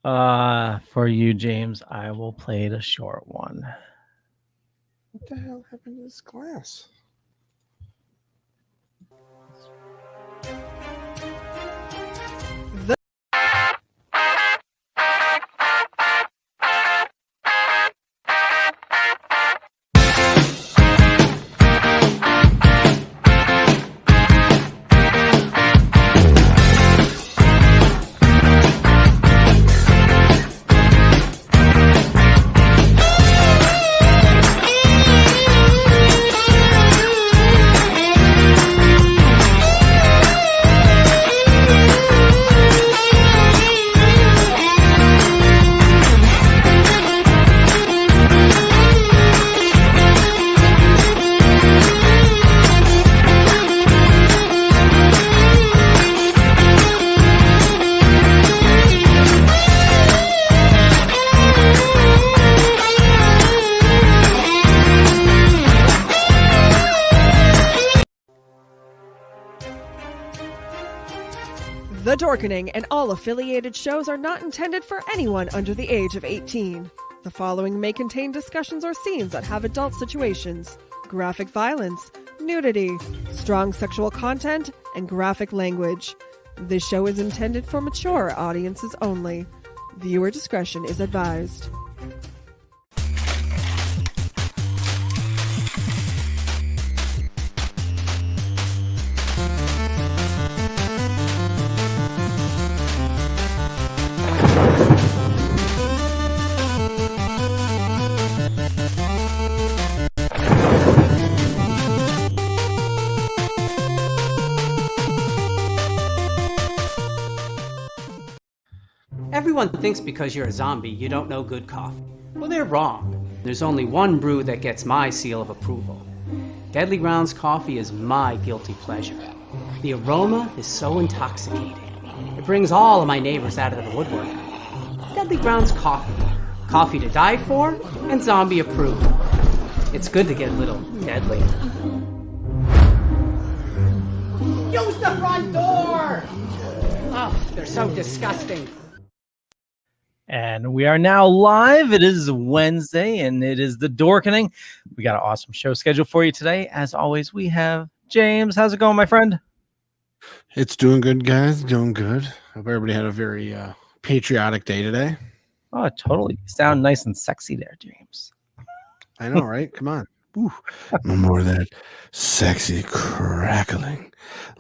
For you, James, I will play the short one. What the hell happened to this glass? The Dorkening and all affiliated shows are not intended for anyone under the age of 18. The following may contain discussions or scenes that have adult situations, graphic violence, nudity, strong sexual content, and graphic language. This show is intended for mature audiences only. Viewer discretion is advised. Everyone thinks because you're a zombie, you don't know good coffee. Well, they're wrong. There's only one brew that gets my seal of approval. Deadly Grounds coffee is my guilty pleasure. The aroma is so intoxicating. It brings all of my neighbors out of the woodwork. Deadly Grounds coffee. Coffee to die for and zombie approved. It's good to get a little deadly. Use the front door! Oh, they're so disgusting. And we are now live. It is Wednesday, and it is the Dorkening. We got an awesome show scheduled for you today. As always, we have James. How's it going, my friend? It's doing good, guys. Doing good. Hope everybody had a very patriotic day today. Oh, totally. You sound nice and sexy there, James. I know, right? Come on. Ooh. No more of that sexy crackling,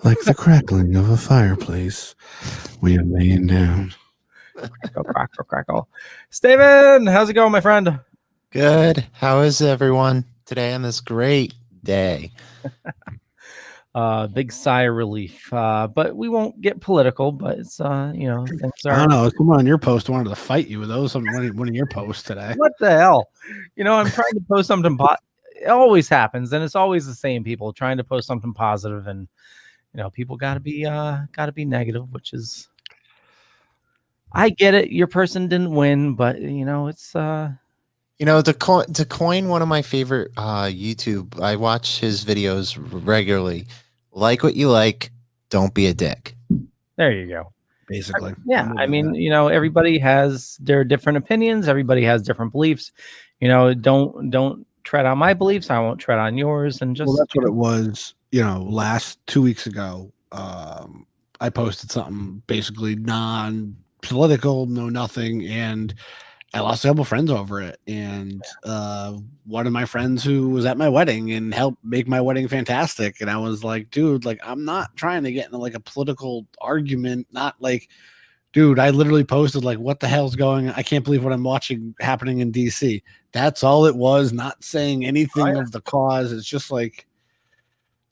like the crackling of a fireplace. We are laying down. Crackle, crackle. Steven, how's it going, my friend? Good. How is everyone today on this great day? Big sigh of relief. But we won't get political, but it's things are. I don't know. Someone on your post wanted to fight you with those. One of your posts today. What the hell? I'm trying to post something. It always happens, and it's always the same people trying to post something positive, and people gotta be negative, which is. I get it. Your person didn't win, but it's to coin one of my favorite YouTube. I watch his videos regularly. Like what you like. Don't be a dick. There you go. Basically. I mean, everybody has their different opinions. Everybody has different beliefs. Don't tread on my beliefs. I won't tread on yours. And just that's what it was. Last 2 weeks ago, I posted something basically non-political, no nothing, and I lost a couple friends over it. And one of my friends who was at my wedding and helped make my wedding fantastic, and I was like, dude, like, I'm not trying to get into like a political argument, not like, dude, I literally posted like, what the hell's going on? I can't believe what I'm watching happening in DC. That's all it was, not saying anything of the cause. It's just like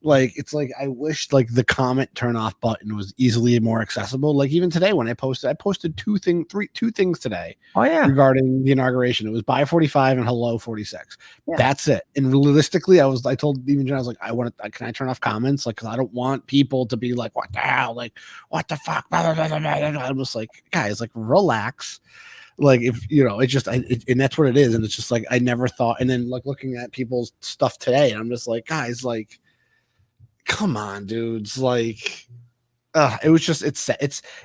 it's like I wish like the comment turn off button was easily more accessible. Like even today when I posted two things today. Oh yeah, regarding the inauguration. It was bye 45 and hello 46. Yeah. That's it. And realistically, I told even Jen, I was like, can I turn off comments? Like, cause I don't want people to be like, what the hell? Like, what the fuck? I'm just like, guys, like relax. Like if it's just and that's what it is. And it's just like I never thought. And then like looking at people's stuff today, and I'm just like, guys, like, come on, dudes. Like, it was just it's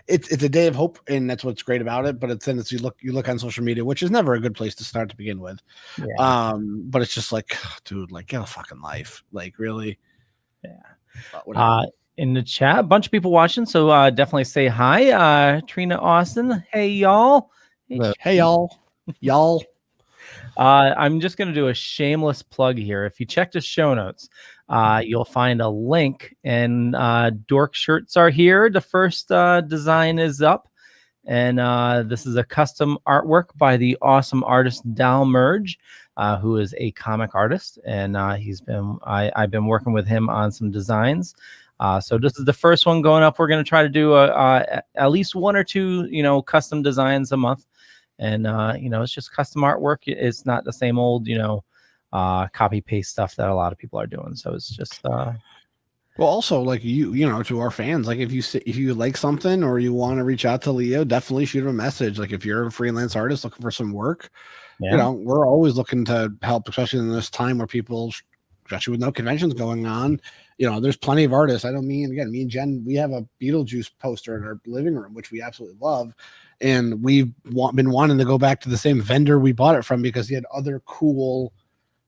a day of hope, and that's what's great about it. But it's you look on social media, which is never a good place to start to begin with. Yeah. But it's just like, dude, like get a fucking life, like really. Yeah. Whatever. In the chat, a bunch of people watching, so definitely say hi. Trina Austin, hey y'all. Hey y'all. I'm just gonna do a shameless plug here. If you check the show notes, you'll find a link, and Dork shirts are here. The first design is up, and this is a custom artwork by the awesome artist Dal Merge, who is a comic artist, and I've been working with him on some designs. So this is the first one going up. We're going to try to do at least one or two, custom designs a month. And, it's just custom artwork. It's not the same old, copy paste stuff that a lot of people are doing. So it's just, well, also like to our fans, like if you like something or you want to reach out to Leo, definitely shoot him a message. Like if you're a freelance artist looking for some work, we're always looking to help, especially in this time where people, especially with no conventions going on, there's plenty of artists. I don't mean, again, me and Jen, we have a Beetlejuice poster in our living room, which we absolutely love. And we've been wanting to go back to the same vendor we bought it from because he had other cool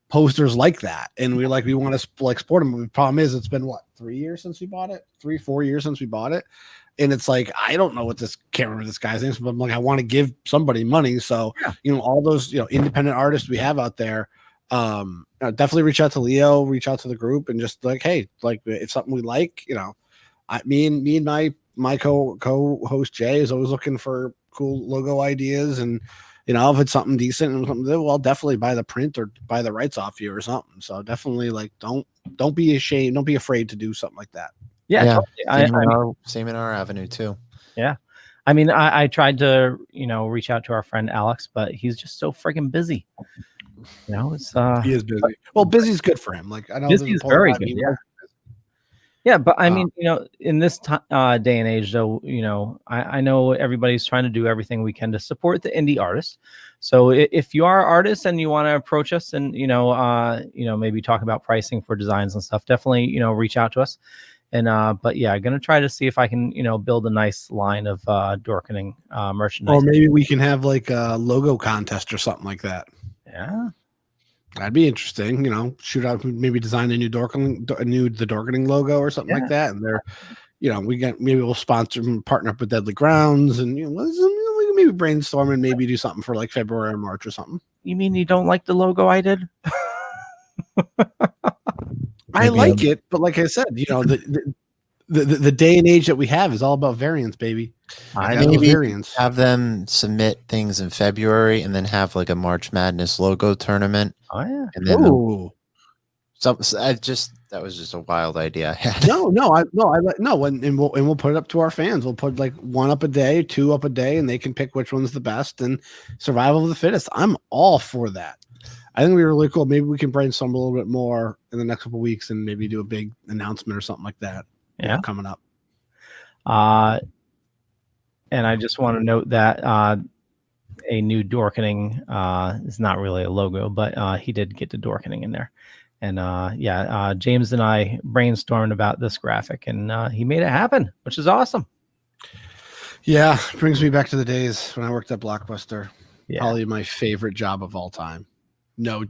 posters like that. And we want to export them. The problem is it's been 3 years since we bought it, 4 years since we bought it. And it's like, I don't know can't remember this guy's name, but I'm like, I want to give somebody money. So, all those, independent artists we have out there, definitely reach out to Leo, reach out to the group, and just like, hey, like if something we like, me and my co-host Jay is always looking for cool logo ideas, and if it's something decent and something, well, I'll definitely buy the print or buy the rights off you or something. So definitely like don't be ashamed, don't be afraid to do something like that. Yeah. Same in our avenue too. Yeah. I mean, I tried to, reach out to our friend Alex, but he's just so freaking busy. It's he is busy. Well, busy's good for him. Like I know busy is very good. Yeah, but I mean, in this day and age, though, I know everybody's trying to do everything we can to support the indie artists. So if you are artists and you want to approach us and maybe talk about pricing for designs and stuff, definitely reach out to us. And but yeah, I'm gonna try to see if I can build a nice line of Dorkening merchandise. Or maybe we can have like a logo contest or something like that. Yeah. That'd be interesting, shoot out, maybe design a new the Dorkening logo or something like that. And they're, maybe we'll sponsor and partner up with Deadly Grounds, and we can maybe brainstorm and maybe do something for like February or March or something. You mean you don't like the logo I did? I like it, but like I said, the day and age that we have is all about variants, baby. Variants. Have them submit things in February and then have like a March Madness logo tournament. Oh yeah. And then that was just a wild idea I had. And we'll put it up to our fans. We'll put like 1 up a day, 2 up a day, and they can pick which one's the best, and survival of the fittest. I'm all for that. I think we were really cool. Maybe we can brainstorm a little bit more in the next couple of weeks and maybe do a big announcement or something like that. Coming up. And I just want to note that a new Dorkening is not really a logo, but he did get the Dorkening in there. And James and I brainstormed about this graphic, and he made it happen, which is awesome. Yeah, it brings me back to the days when I worked at Blockbuster. Yeah. Probably my favorite job of all time. No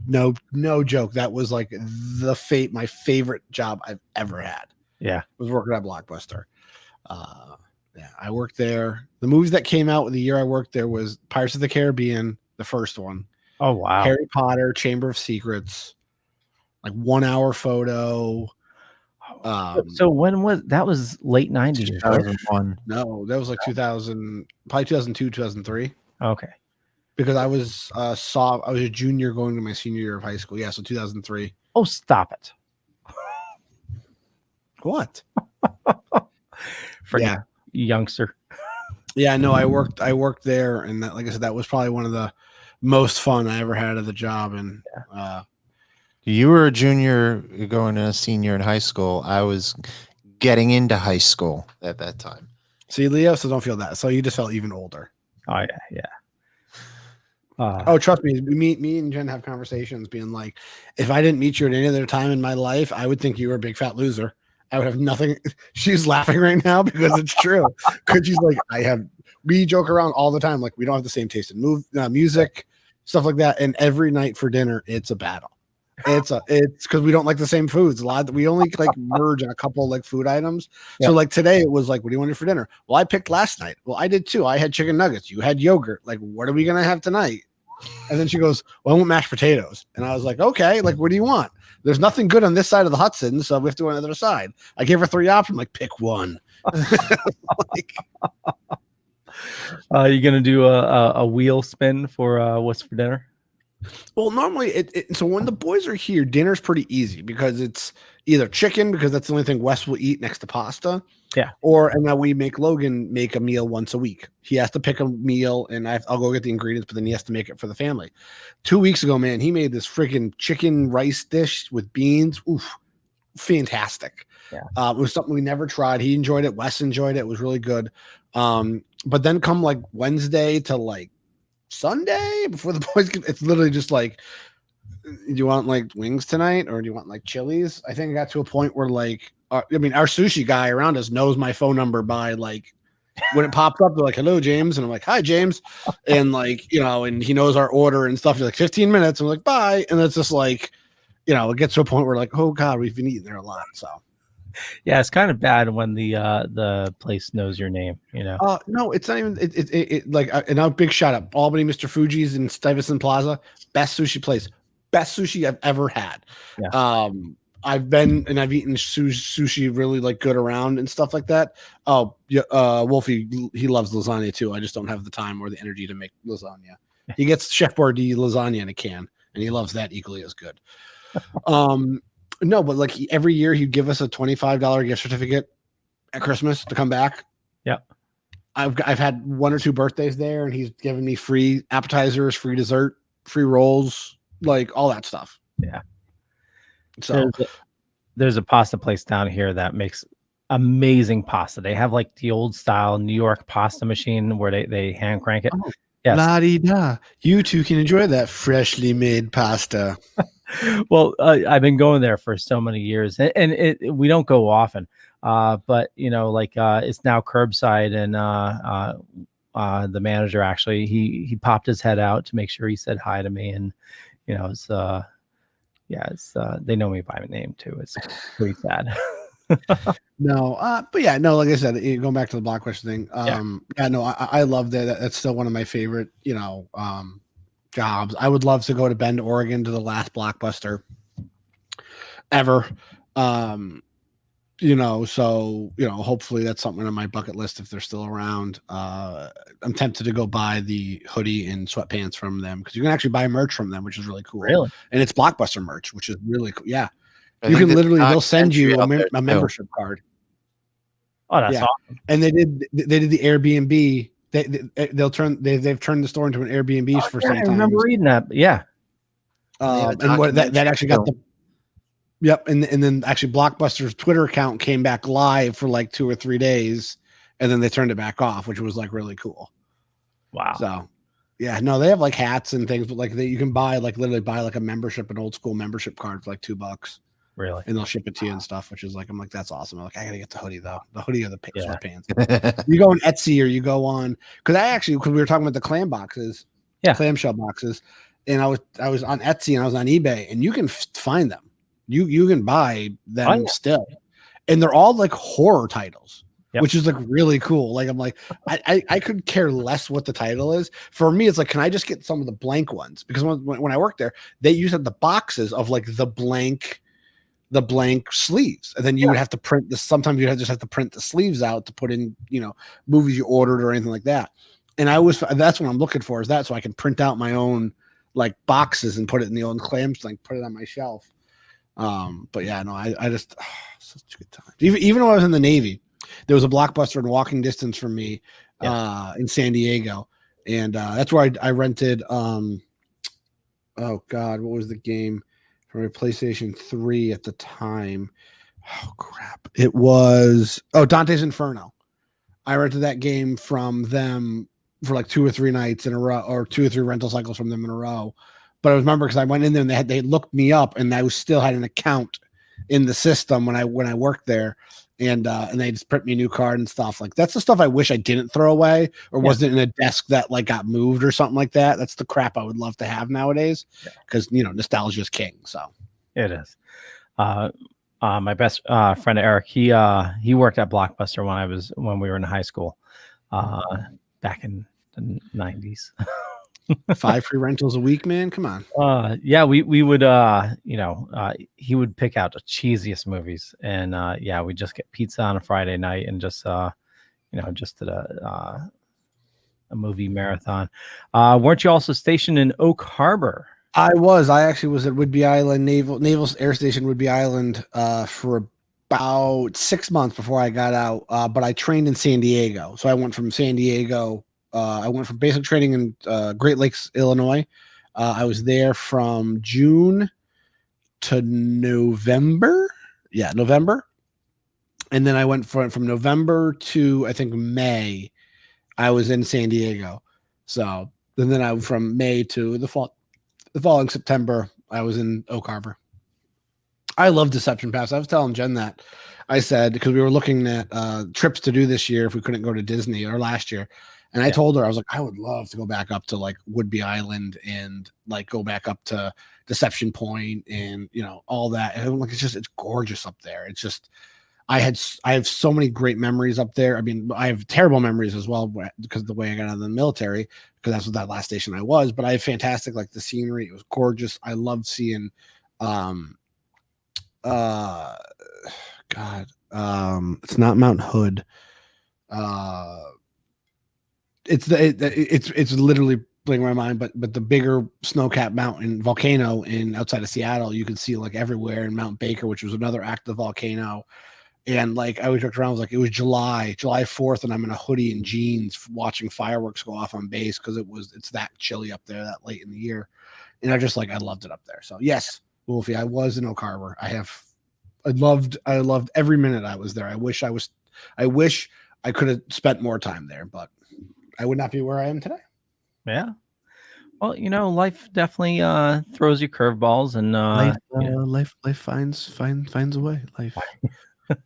joke. That was like my favorite job I've ever had. Yeah, was working at Blockbuster. I worked there. The movies that came out the year I worked there was Pirates of the Caribbean, the first one. Oh wow. Harry Potter, Chamber of Secrets, like 1 hour photo. So when was that? Was late 90s? 2001. No, that was like 2000, probably 2002, 2003. Okay. Because I was a junior going to my senior year of high school. Yeah, so 2003. Oh, stop it. What? Yeah, youngster. Yeah, no, I worked there, and that, like I said, that was probably one of the most fun I ever had at the job. And you were a junior going to a senior in high school. I was getting into high school at that time. See, Leo, so don't feel that. So you just felt even older. Oh yeah. Trust me, me and Jen have conversations being like, if I didn't meet you at any other time in my life, I would think you were a big fat loser. I would have nothing. She's laughing right now because it's true. Because she's like, we joke around all the time. Like, we don't have the same taste in music, stuff like that. And every night for dinner, it's a battle. It's because we don't like the same foods. A lot. We only like merge on a couple like food items. Yep. So like today, it was like, what do you want for dinner? Well, I picked last night. Well, I did too. I had chicken nuggets. You had yogurt. Like, what are we gonna have tonight? And then she goes, well, I want mashed potatoes. And I was like, okay, like, what do you want? There's nothing good on this side of the Hudson, so we have to go on the other side. I gave her 3 options. I'm like, pick one. Like, You gonna do a wheel spin for what's for dinner? well, normally so when the boys are here, dinner's pretty easy because it's either chicken, because that's the only thing Wes will eat next to pasta. Yeah. And then we make Logan make a meal once a week. He has to pick a meal, and I'll go get the ingredients, but then he has to make it for the family. 2 weeks ago, man, he made this freaking chicken rice dish with beans. Oof, fantastic. Yeah. It was something we never tried. He enjoyed it. Wes enjoyed it. It was really good. But then come like Wednesday to like Sunday before the boys it's literally just like, do you want like wings tonight, or do you want like Chili's? I think it got to a point where like, our sushi guy around us knows my phone number by like, when it pops up, they're like, hello, James. And I'm like, hi, James. And like, and he knows our order and stuff. He's like 15 minutes. I'm like, bye. And it's just like, it gets to a point where like, oh God, we've been eating there a lot. So Yeah, it's kind of bad when the place knows your name. no, it's not even it like, and a big shout out Albany, Mr. Fuji's in Stuyvesant Plaza, best sushi place, best sushi I've ever had. Yeah. I've been and I've eaten sushi really like good around and stuff like that. Oh, yeah, Wolfie, he loves lasagna too. I just don't have the time or the energy to make lasagna. He gets Chef Boyardee lasagna in a can, and he loves that equally as good. No, but like every year he'd give us a $25 gift certificate at Christmas to come back. Yeah. I've had 1 or 2 birthdays there, and he's given me free appetizers, free dessert, free rolls, like all that stuff. Yeah. So there's a pasta place down here that makes amazing pasta. They have like the old style New York pasta machine where they hand crank it. Oh, yes. La-di-da. You too can enjoy that freshly made pasta. Well, I've been going there for so many years, and we don't go often. But it's now curbside, and the manager actually he popped his head out to make sure he said hi to me, and it's they know me by name too. It's pretty sad. No, but yeah, no, like I said, going back to the Blockbuster thing, I love that. That's still one of my favorite, jobs. I would love to go to Bend, Oregon, to the last Blockbuster ever. So hopefully that's something on my bucket list if they're still around. I'm tempted to go buy the hoodie and sweatpants from them, because you can actually buy merch from them, which is really cool. Really? And it's Blockbuster merch, which is really cool. Yeah. You can literally, they'll send you a membership card. Oh, that's awesome. And they did the Airbnb. They've turned the store into an Airbnb for some time. I remember reading that. Yeah. And what that actually got the. Yep, and then actually Blockbuster's Twitter account came back live for like 2 or 3 days, and then they turned it back off, which was like really cool. Wow. So, yeah, no, they have like hats and things, but like you can buy literally like a membership, an old school membership card for like $2. Really? And they'll ship it to you and stuff, which is like, I'm like, that's awesome. I'm like, I gotta get the hoodie though, the hoodie or the sweatpants. You go on Etsy or you go on, because we were talking about the clam boxes, clamshell boxes, and I was on Etsy and I was on eBay, and you can find them. You can buy them still, and they're all like horror titles, which is like really cool. Like I'm like, I could care less what the title is. For me, it's like, can I just get some of the blank ones? Because when I worked there, they used the boxes of like the blank sleeves, and then you would have to print this. Sometimes you just have to print the sleeves out to put in, movies you ordered or anything like that. And that's what I'm looking for, is that, so I can print out my own like boxes and put it in the old clams, like put it on my shelf. But yeah, no, I just such a good time. Even when I was in the Navy, there was a Blockbuster in walking distance from me, in San Diego, and that's where I rented. Oh God, what was the game from a PlayStation 3 at the time? Oh crap, it was Dante's Inferno. I rented that game from them for like 2 or 3 nights in a row, or 2 or 3 rental cycles from them in a row. But I remember because I went in there and they looked me up, and I still had an account in the system when I worked there, and they just print me a new card and stuff. Like that's the stuff I wish I didn't throw away or wasn't in a desk that like got moved or something like that. That's the crap I would love to have nowadays because nostalgia is king. So it is. My best friend Eric, he worked at Blockbuster when we were in high school, back in the 90s. 5 free rentals a week, man. Come on. We would he would pick out the cheesiest movies, and we just get pizza on a Friday night and just did a movie marathon. Weren't you also stationed in Oak Harbor? I actually was at Whidbey Island Naval Air Station, Whidbey Island, for about 6 months before I got out. But I trained in San Diego, so I went from San Diego. I went from basic training in Great Lakes, Illinois. I was there from June to November. Yeah, November. And then I went from November to I think May. I was in San Diego. So and then I from May to the following September, I was in Oak Harbor. I love Deception Pass. I was telling Jen that. I said, because we were looking at trips to do this year if we couldn't go to Disney or last year. And I told her, I was like, I would love to go back up to like Whidbey Island and like go back up to Deception Point and, all that. And like, it's gorgeous up there. It's just, I have so many great memories up there. I mean, I have terrible memories as well because of the way I got out of the military, because that's what that last station I was. But I have fantastic, like the scenery. It was gorgeous. I loved seeing, it's not Mount Hood. It's literally blowing my mind, but the bigger snow-capped mountain volcano outside of Seattle, you could see like everywhere, in Mount Baker, which was another active volcano. And like I was looking around, I was like, it was July 4th, and I'm in a hoodie and jeans watching fireworks go off on base because it's that chilly up there that late in the year. And I loved it up there. So yes, Wolfie, I was in Oak Harbor. I loved every minute I was there. I wish I could have spent more time there, but I would not be where I am today. Yeah. Well, life definitely throws you curveballs, and life finds a way. Life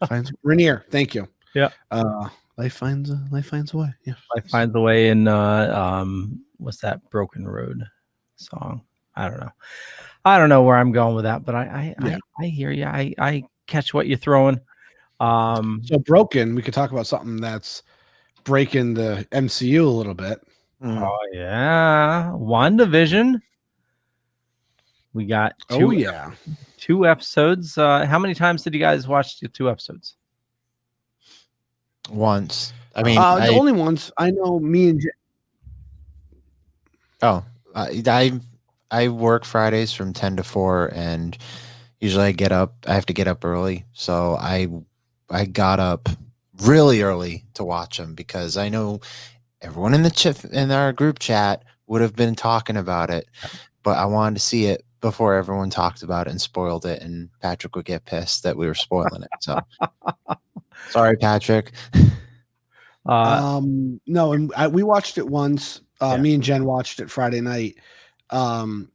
finds Rainier. Thank you. Yeah. Life finds a way. Yeah. Life finds a way. In what's that Broken Road song? I don't know where I'm going with that, but I hear you. I catch what you're throwing. So Broken, we could talk about something that's breaking the MCU a little bit. Oh yeah, WandaVision. We got two episodes. How many times did you guys watch the 2 episodes? Once. I mean, the only ones I know. Me and I work Fridays from 10 to 4, and usually I have to get up early, so I got up really early to watch them because I know everyone in our group chat would have been talking about it, but I wanted to see it before everyone talked about it and spoiled it, and Patrick would get pissed that we were spoiling it. So sorry, Patrick. No, and we watched it once. Me and Jen watched it Friday night, and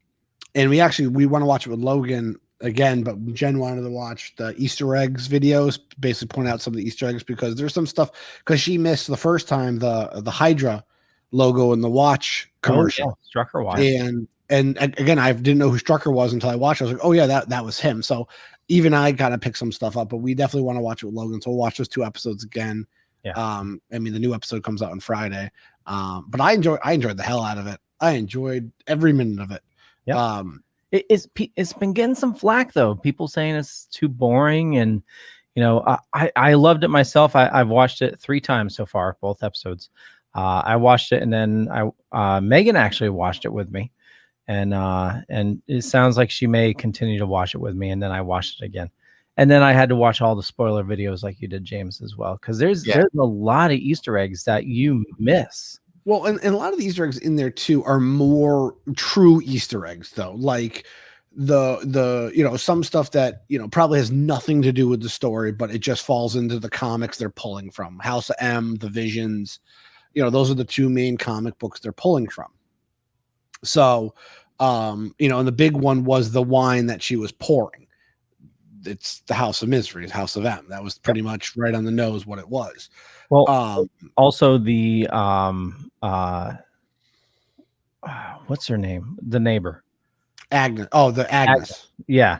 we want to watch it with Logan again, but Jen wanted to watch the Easter eggs videos, basically point out some of the Easter eggs, because there's some stuff, because she missed the first time the Hydra logo in the watch commercial. Strucker watch. And again, I didn't know who Strucker was until I watched it. I was like, oh yeah, that was him. So even I gotta pick some stuff up, but we definitely want to watch it with Logan. So we'll watch those 2 episodes again. Yeah. I mean, the new episode comes out on Friday. But I enjoyed the hell out of it. I enjoyed every minute of it. Yeah. It's been getting some flack though. People saying it's too boring, and I loved it myself. I've watched it 3 times so far, both episodes. I watched it, and then Megan actually watched it with me, and it sounds like she may continue to watch it with me. And then I watched it again, and then I had to watch all the spoiler videos like you did, James, as well, because there's a lot of Easter eggs that you miss. Well, and a lot of the Easter eggs in there too are more true Easter eggs, though. Like the some stuff that probably has nothing to do with the story, but it just falls into the comics they're pulling from. House of M, the Visions, those are the 2 main comic books they're pulling from. So, and the big one was the wine that she was pouring. it's the House of Mysteries, House of M. That was pretty much right on the nose what it was. Well, also the what's her name? The neighbor. Agnes. Oh, the Agnes. Yeah.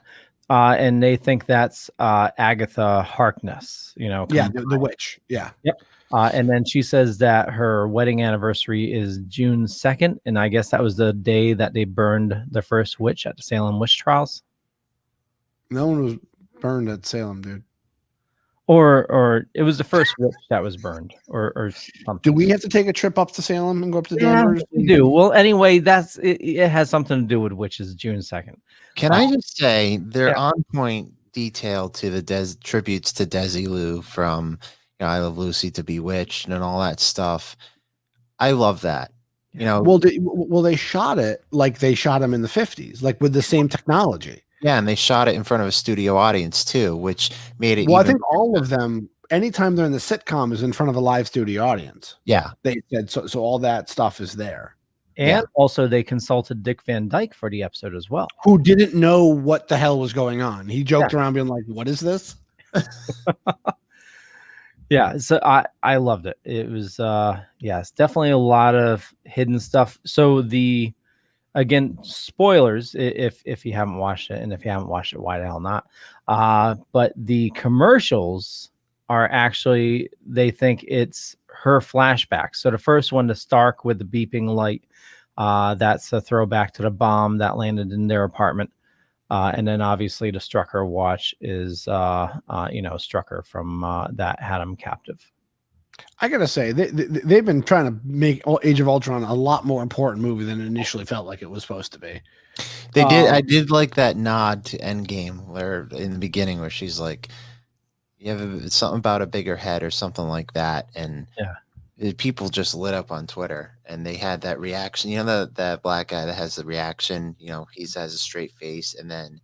And they think that's Agatha Harkness, Yeah, the witch. Yeah. Yep. And then she says that her wedding anniversary is June 2nd. And I guess that was the day that they burned the first witch at the Salem witch trials. No one was burned at Salem, dude. Or it was the first witch that was burned or something. Do we have to take a trip up to Salem and go up to Denver? Yeah, we do. Well, anyway, it has something to do with witches, June 2nd. Can I just say they're on point detail to the tributes to Desilu from I Love Lucy to Bewitched and all that stuff. I love that. Well, they shot it like they shot him in the 50s, like with the same technology. Yeah, and they shot it in front of a studio audience too, which made it. Well, I think all of them, anytime they're in the sitcom, is in front of a live studio audience. Yeah, they said so. So all that stuff is there. And also, they consulted Dick Van Dyke for the episode as well, who didn't know what the hell was going on. He joked around, being like, "What is this?" Yeah, so I loved it. It was it's definitely a lot of hidden stuff. So again, spoilers if you haven't watched it, and if you haven't watched it, why the hell not? But the commercials are actually, they think it's her flashback. So the first one, the Stark with the beeping light, that's a throwback to the bomb that landed in their apartment. And then obviously the Strucker watch is Strucker from that had him captive. I gotta say, they've been trying to make Age of Ultron a lot more important movie than it initially felt like it was supposed to be. They did. I did like that nod to Endgame, where in the beginning, where she's like, "You have something about a bigger head" or something like that, and people just lit up on Twitter, and they had that reaction. That black guy that has the reaction. He has a straight face, and then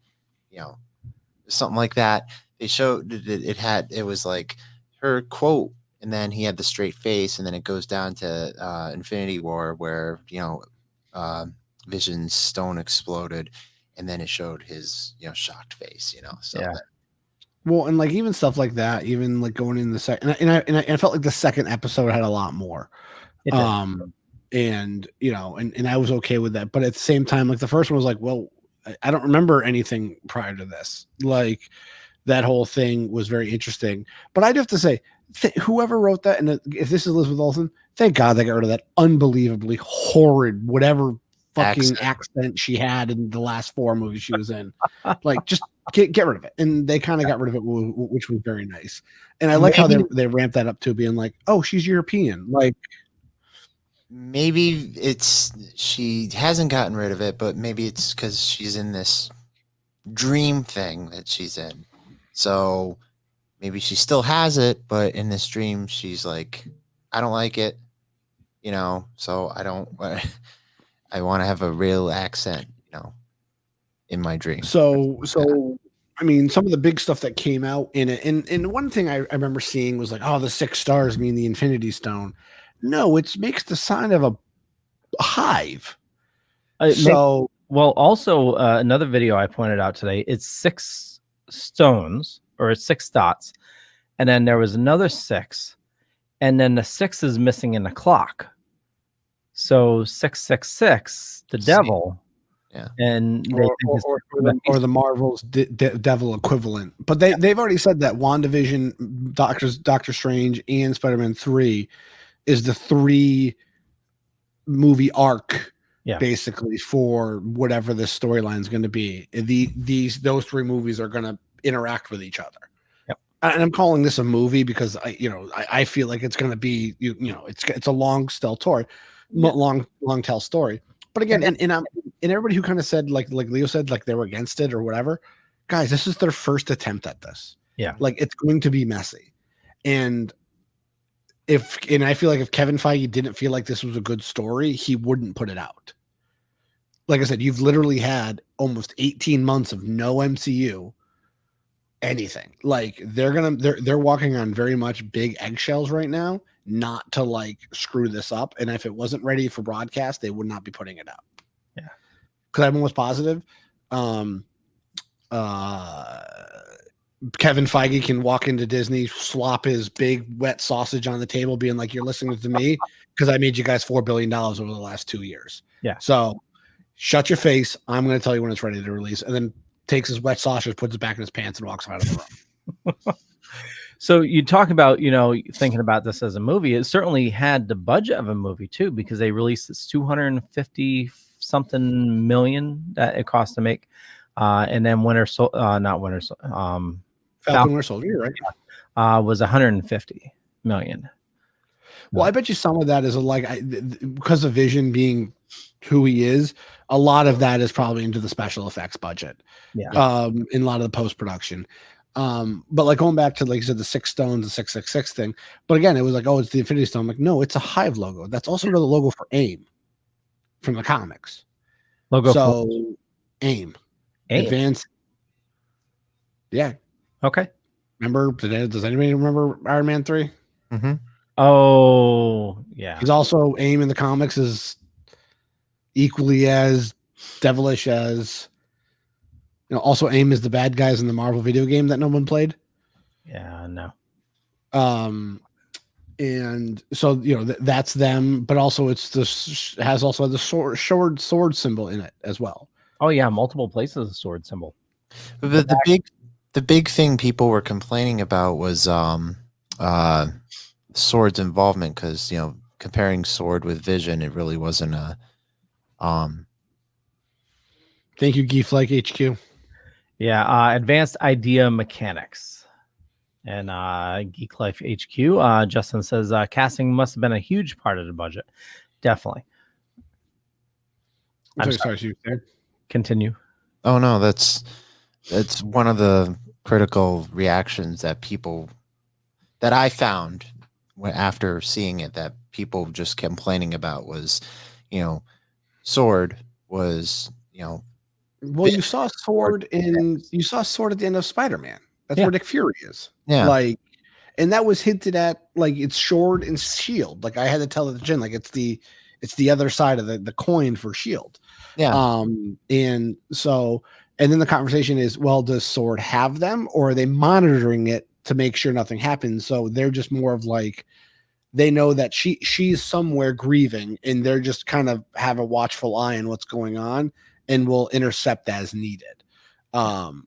something like that. They showed it was like her quote. And then he had the straight face, and then it goes down to Infinity War, where Vision's stone exploded, and then it showed his shocked face. So well, and like even stuff like that, even like going in the second, and I felt like the second episode had a lot more, and I was okay with that, but at the same time, like the first one was like, well, I don't remember anything prior to this, like that whole thing was very interesting, but I'd have to say. Whoever wrote that, and if this is Elizabeth Olsen, thank God they got rid of that unbelievably horrid whatever fucking accent she had in the last 4 movies she was in. Like, just get rid of it. And they kind of got rid of it, which was very nice. And I like how they ramped that up to being like, oh, she's European. Like, maybe she hasn't gotten rid of it, but maybe it's because she's in this dream thing that she's in. So maybe she still has it, but in this dream, she's like, I don't like it, so I don't, I want to have a real accent, in my dream. So, I mean, some of the big stuff that came out in it, and one thing I remember seeing was like, oh, the 6 stars mean the Infinity Stone. No, it makes the sign of a hive. Also, another video I pointed out today, it's 6 stones, or it's 6 dots, and then there was another 6, and then the 6 is missing in the clock. So 666, the devil, and or the Marvel's devil equivalent. But they've already said that WandaVision, Doctor Strange, and Spider-Man 3 is the 3 movie arc. Basically, for whatever this storyline is going to be, those 3 movies are going to interact with each other. And I'm calling this a movie because I feel like it's going to be it's a long tell story. But again, and everybody who kind of said like Leo said, like they were against it or whatever, guys, this is their first attempt at this. Like it's going to be messy, and I feel like if Kevin Feige didn't feel like this was a good story, he wouldn't put it out. Like I said, you've literally had almost 18 months of no MCU anything. Like they're walking on very much big eggshells right now, not to like screw this up. And if it wasn't ready for broadcast, they would not be putting it out. Because I'm almost positive Kevin Feige can walk into Disney, slop his big wet sausage on the table, being like, "You're listening to me because I made you guys $4 billion over the last 2 years. Yeah. So shut your face. I'm going to tell you when it's ready to release." And then takes his wet sausage, puts it back in his pants, and walks out of the room. So you talk about, thinking about this as a movie. It certainly had the budget of a movie too, because they released this 250 something million that it cost to make, and then Falcon Winter Soldier, you're right? Was 150 million. Well, I bet you some of that is because of Vision being who he is, a lot of that is probably into the special effects budget. Yeah. In a lot of the post production. But like going back to, like you said, the 6 stones, the 666 thing. But again, it was like, oh, it's the Infinity Stone. I'm like, no, it's a Hive logo. That's also the logo for AIM from the comics. Logo so for AIM. AIM. Advanced. Yeah. Okay. Remember? Does anybody remember Iron Man 3? Mm-hmm. Oh, yeah. He's also AIM in the comics is equally as devilish as, also AIM is the bad guys in the Marvel video game that no one played. Yeah, no. And so, that's them, but also has also the sword symbol in it as well. Oh yeah, multiple places a sword symbol. But the big thing people were complaining about was Sword's involvement, because comparing Sword with Vision, it really wasn't a Thank you, Geek Like HQ. Yeah, Advanced Idea Mechanics. And Geek Life HQ, Justin says casting must have been a huge part of the budget. Definitely. I'm sorry. Continue. Oh no, that's one of the critical reactions that I found after seeing it, that people just complaining about was, Sword was, well, you saw Sword at the end of Spider-Man. That's where Nick Fury is. Yeah. And that was hinted at, it's Sword and Shield. Like, I had to tell it to Jen, it's the other side of the coin for Shield. Yeah. And then the conversation is, well, does Sword have them, or are they monitoring it to make sure nothing happens? So they're just more of they know that she's somewhere grieving, and they're just kind of have a watchful eye on what's going on and will intercept as needed. But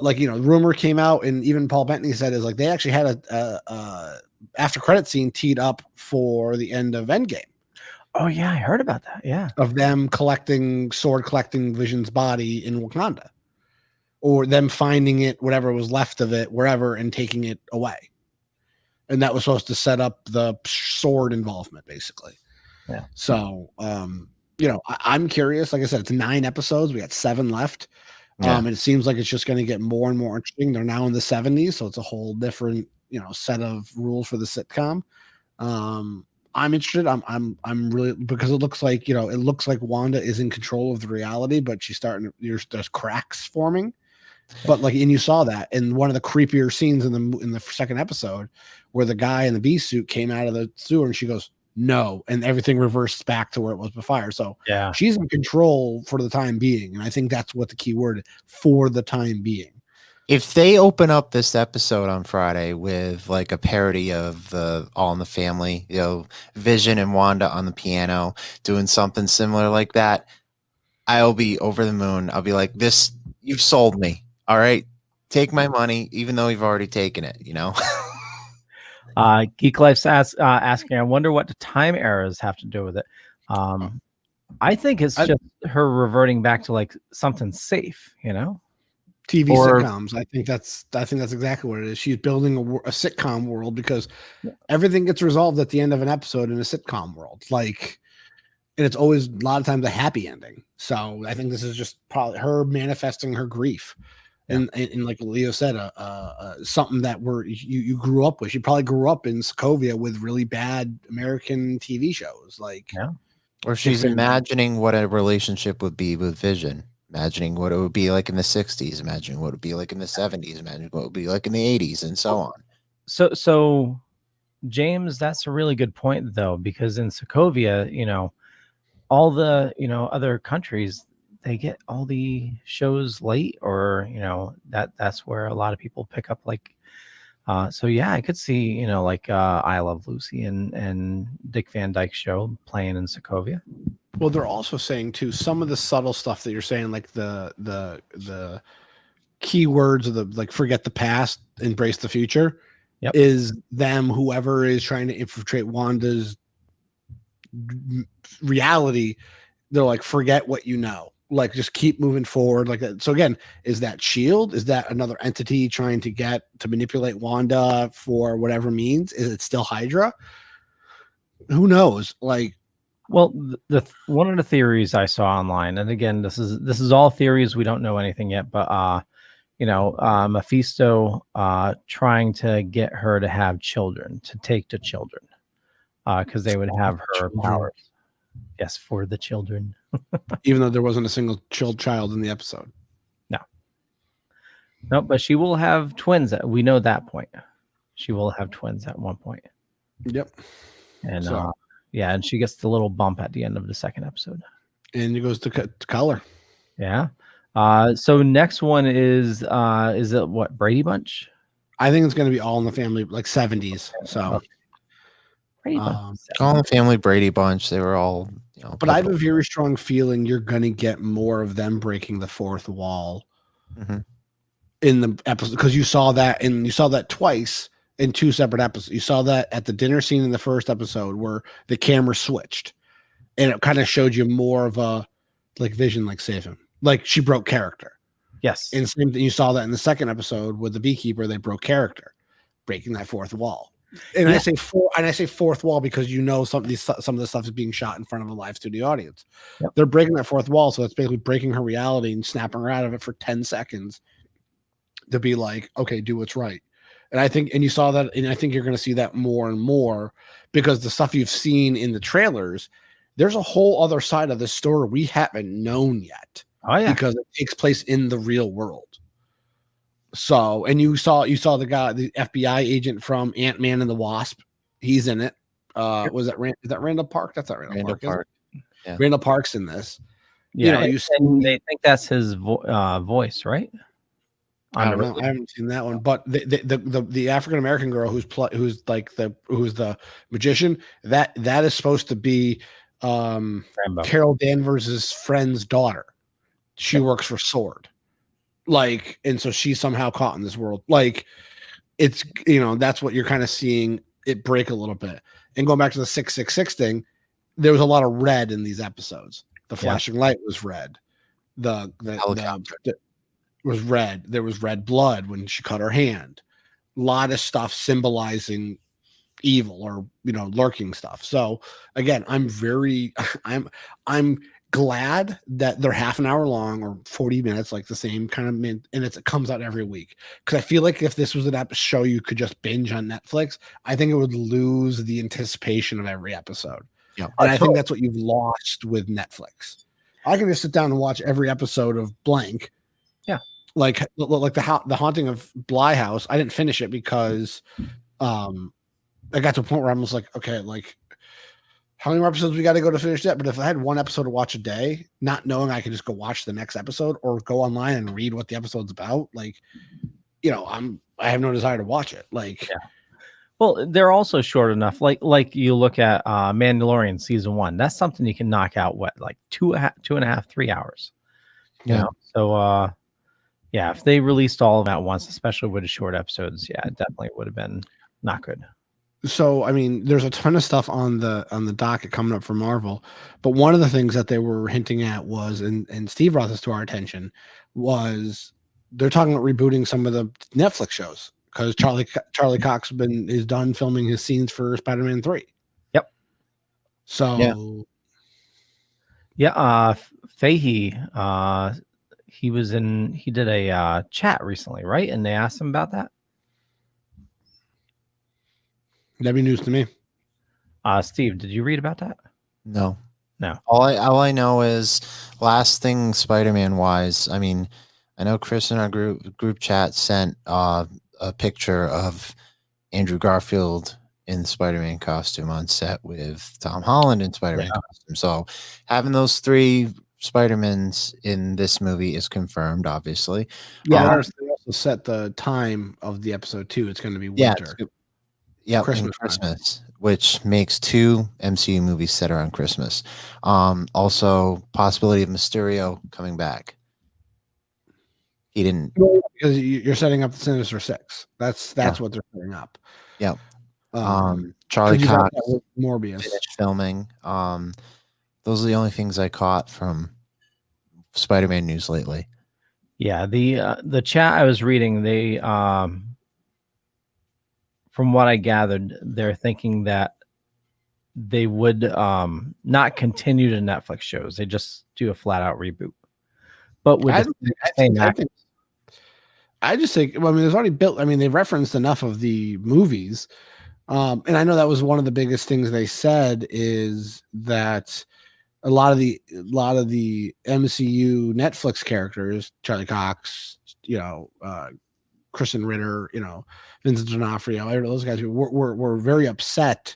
rumor came out, and even Paul Bettany said is they actually had a after credit scene teed up for the end of Endgame. Oh yeah, I heard about that. Yeah, of them collecting Vision's body in Wakanda, or them finding it, whatever was left of it, wherever, and taking it away. And that was supposed to set up the Sword involvement, basically. Yeah. So, I'm curious. Like I said, it's 9 episodes. We got 7 left. Yeah. And it seems like it's just going to get more and more interesting. They're now in the 70s, so it's a whole different, set of rules for the sitcom. I'm interested. I'm really, because it looks like Wanda is in control of the reality, but she's there's cracks forming. But and you saw that in one of the creepier scenes in the second episode, where the guy in the bee suit came out of the sewer, and she goes, "No," and everything reversed back to where it was before. So yeah, she's in control for the time being, and I think that's what the key word is, for the time being. If they open up this episode on Friday with a parody of the All in the Family, Vision and Wanda on the piano doing something similar like that, I'll be over the moon. I'll be like, "This, you've sold me. All right, take my money, even though you've already taken it." Geek Life's asking, I wonder what the time errors have to do with it. I think it's just her reverting back to something safe, TV sitcoms. I think that's exactly what it is. She's building a sitcom world, because everything gets resolved at the end of an episode in a sitcom world. And it's always a lot of times a happy ending. So I think this is just probably her manifesting her grief. And like Leo said, something that you grew up with. She probably grew up in Sokovia with really bad American TV shows. Or she's imagining what a relationship would be with Vision. Imagining what it would be like in the 60s, imagining what it would be like in the 70s, imagining what it would be like in the 80s, and so on. So James, that's a really good point, though, because in Sokovia, all the, other countries, they get all the shows late, or that's where a lot of people pick up like. So yeah, I could see like I Love Lucy and Dick Van Dyke Show playing in Sokovia. Well, they're also saying too some of the subtle stuff that you're saying, like the keywords of the like forget the past, embrace the future. Yep. Is them, whoever is trying to infiltrate Wanda's reality, they're like, forget what you know, like just keep moving forward like that. So again, is that shield, is that another entity trying to manipulate Wanda for whatever means? Is it still Hydra? Who knows? Like, well, the one of the theories I saw online, and again, this is all theories, we don't know anything yet, but Mephisto trying to get her to have children, to take to children, because they would have her powers. Yes, for the children. even though there wasn't a single child in the episode. No, but she will have twins. We know that point. She will have twins at one point. Yep. And yeah, and she gets the little bump at the end of the second episode. And it goes to color. Yeah. So next one is it what, Brady Bunch? I think it's going to be All in the Family, like 70s. So Okay. Brady Bunch. All in the Family, Brady Bunch. They were all, but I have a very strong feeling you're going to get more of them breaking the fourth wall in the episode, because you saw that twice in two separate episodes. You saw that at the dinner scene in the first episode where the camera switched, and it kind of showed you more of a like Vision, like save him, like she broke character. Yes. And same thing, you saw that in the second episode with the beekeeper, they broke character, breaking that fourth wall. And I say fourth wall because some of the stuff is being shot in front of a live studio audience. Yep. They're breaking that fourth wall, so it's basically breaking her reality and snapping her out of it for 10 seconds to be like, okay, do what's right. And you saw that, and I think you're going to see that more and more because the stuff you've seen in the trailers, there's a whole other side of the story we haven't known yet. Oh yeah, because it takes place in the real world. So, and you saw the guy, the FBI agent from Ant-Man and the Wasp. He's in it. Is that Randall Park? That's not Randall Park. Yeah. Randall Park's in this. Yeah, and they think that's his voice, right? I don't know. I haven't seen that one, but the African American girl who's the magician, that is supposed to be Carol Danvers' friend's daughter. She works for Sword, like, and so she's somehow caught in this world. Like, it's that's what you're kind of seeing it break a little bit. And going back to the 666 thing, there was a lot of red in these episodes. The flashing light was red. The was red. There was red blood when she cut her hand. A lot of stuff symbolizing evil or lurking stuff. So again, I'm glad that they're half an hour long or 40 minutes, like the same kind of and it comes out every week. Because I feel like if this was an show you could just binge on Netflix, I think it would lose the anticipation of every episode. Yeah, and I think that's what you've lost with Netflix. I can just sit down and watch every episode of blank. Yeah, like the Haunting of Bly House. I didn't finish it because I got to a point where I was like, okay, like, how many more episodes we got to go to finish that? But if I had one episode to watch a day, not knowing I could just go watch the next episode or go online and read what the episode's about, like, I have no desire to watch it. Like, yeah. Well, they're also short enough. Like you look at Mandalorian season 1. That's something you can knock out like 2.5, 3 hours. Yeah. So yeah, if they released all of that at once, especially with the short episodes, yeah, it definitely would have been not good. So, I mean, there's a ton of stuff on the docket coming up for Marvel, but one of the things that they were hinting at was, and Steve brought this to our attention, was they're talking about rebooting some of the Netflix shows because Charlie Cox is done filming his scenes for Spider-Man 3. Yep. So, yeah, Fahey, he did a chat recently, right? And they asked him about that. That'd be news to me. Steve, did you read about that? No. All I know is last thing Spider-Man wise. I mean, I know Chris in our group chat sent a picture of Andrew Garfield in the Spider-Man costume on set with Tom Holland in Spider-Man costume. So having those three Spider-Man's in this movie is confirmed, obviously. Yeah. They also set the time of the episode too. It's going to be Yeah, winter. yeah, Christmas time. Christmas, which makes 2 MCU movies set around Christmas. Also, possibility of Mysterio coming back. He didn't. Because you're setting up the Sinister Six. That's what they're setting up. Yeah. Um, Charlie 'cause you got Cox that with Morbius. finished filming. Those are the only things I caught from Spider-Man news lately. Yeah, the chat I was reading, they from what I gathered, they're thinking that they would not continue to Netflix shows. They just do a flat out reboot. But with I just think, well, I mean, there's already built. I mean, they referenced enough of the movies, and I know that was one of the biggest things they said is that a lot of the MCU Netflix characters, Charlie Cox, Kristen Ritter, Vincent D'Onofrio, those guys were very upset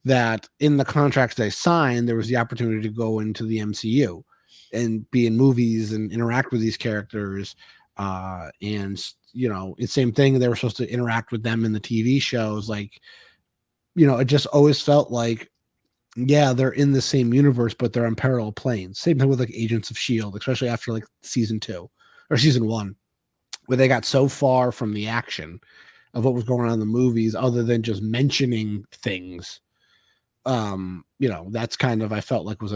that in the contracts they signed, there was the opportunity to go into the MCU and be in movies and interact with these characters. And it's same thing. They were supposed to interact with them in the TV shows. Like, it just always felt like, yeah, they're in the same universe, but they're on parallel planes. Same thing with like Agents of S.H.I.E.L.D., especially after like season 2 or season 1, where they got so far from the action of what was going on in the movies, other than just mentioning things. That's kind of, I felt like was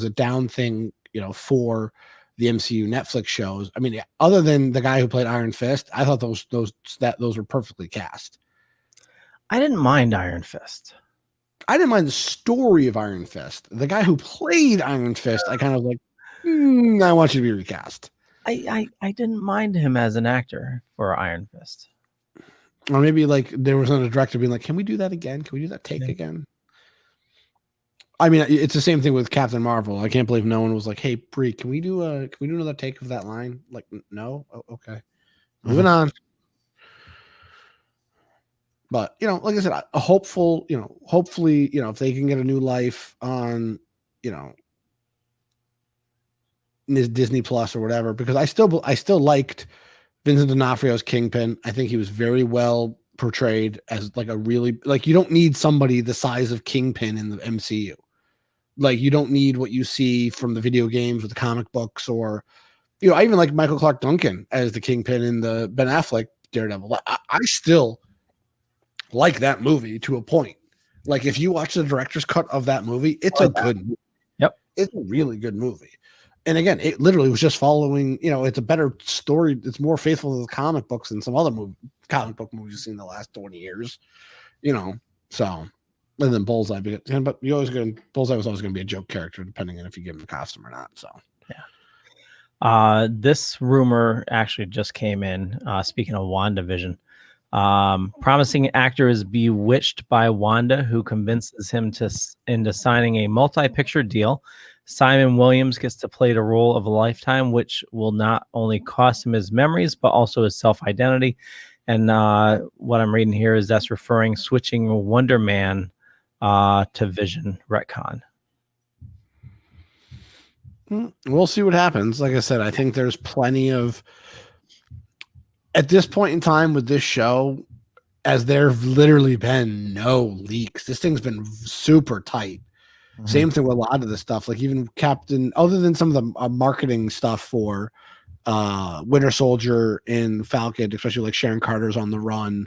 a down thing, for the MCU Netflix shows. I mean, other than the guy who played Iron Fist, I thought those were perfectly cast. I didn't mind Iron Fist. I didn't mind the story of Iron Fist. The guy who played Iron Fist, I kind of like, I want you to be recast. I didn't mind him as an actor for Iron Fist. Or maybe like there was another director being like, can we do that again? Can we do that take again? I mean, it's the same thing with Captain Marvel. I can't believe no one was like, "Hey, Brie, can we do another take of that line?" Like, no, okay, moving on. But like I said, hopefully, if they can get a new life on, Disney Plus or whatever, because I still liked Vincent D'Onofrio's Kingpin. I think he was very well portrayed as like a really, like, you don't need somebody the size of Kingpin in the MCU. Like, you don't need what you see from the video games or the comic books, or, I even like Michael Clark Duncan as the Kingpin in the Ben Affleck Daredevil. I still like that movie to a point. Like, if you watch the director's cut of that movie, it's a good movie. Yep. It's a really good movie. And again, it literally was just following, it's a better story. It's more faithful to the comic books than some other comic book movies you've seen in the last 20 years, so. And then Bullseye, but Bullseye was always going to be a joke character, depending on if you give him a costume or not. So, yeah. This rumor actually just came in. Speaking of WandaVision, promising actor is bewitched by Wanda, who convinces him into signing a multi-picture deal. Simon Williams gets to play the role of a lifetime, which will not only cost him his memories, but also his self-identity. And what I'm reading here is that's switching Wonder Man to Vision retcon. We'll see what happens. Like I said, I think there's plenty of, at this point in time with this show, as there've literally been no leaks. This thing's been super tight. Mm-hmm. Same thing with a lot of the stuff. Like even Captain, other than some of the marketing stuff for Winter Soldier and Falcon, especially like Sharon Carter's on the run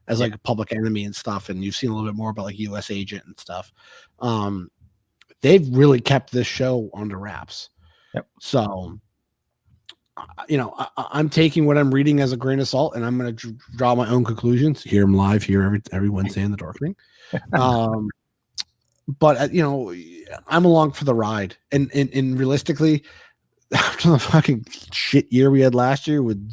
as like a public enemy and stuff, and you've seen a little bit more about like US Agent and stuff. They've really kept this show under wraps. Yep. So, I'm taking what I'm reading as a grain of salt, and I'm going to draw my own conclusions. Hear them live here every Wednesday in the Dorkening. But I'm along for the ride, and realistically, after the fucking shit year we had last year, with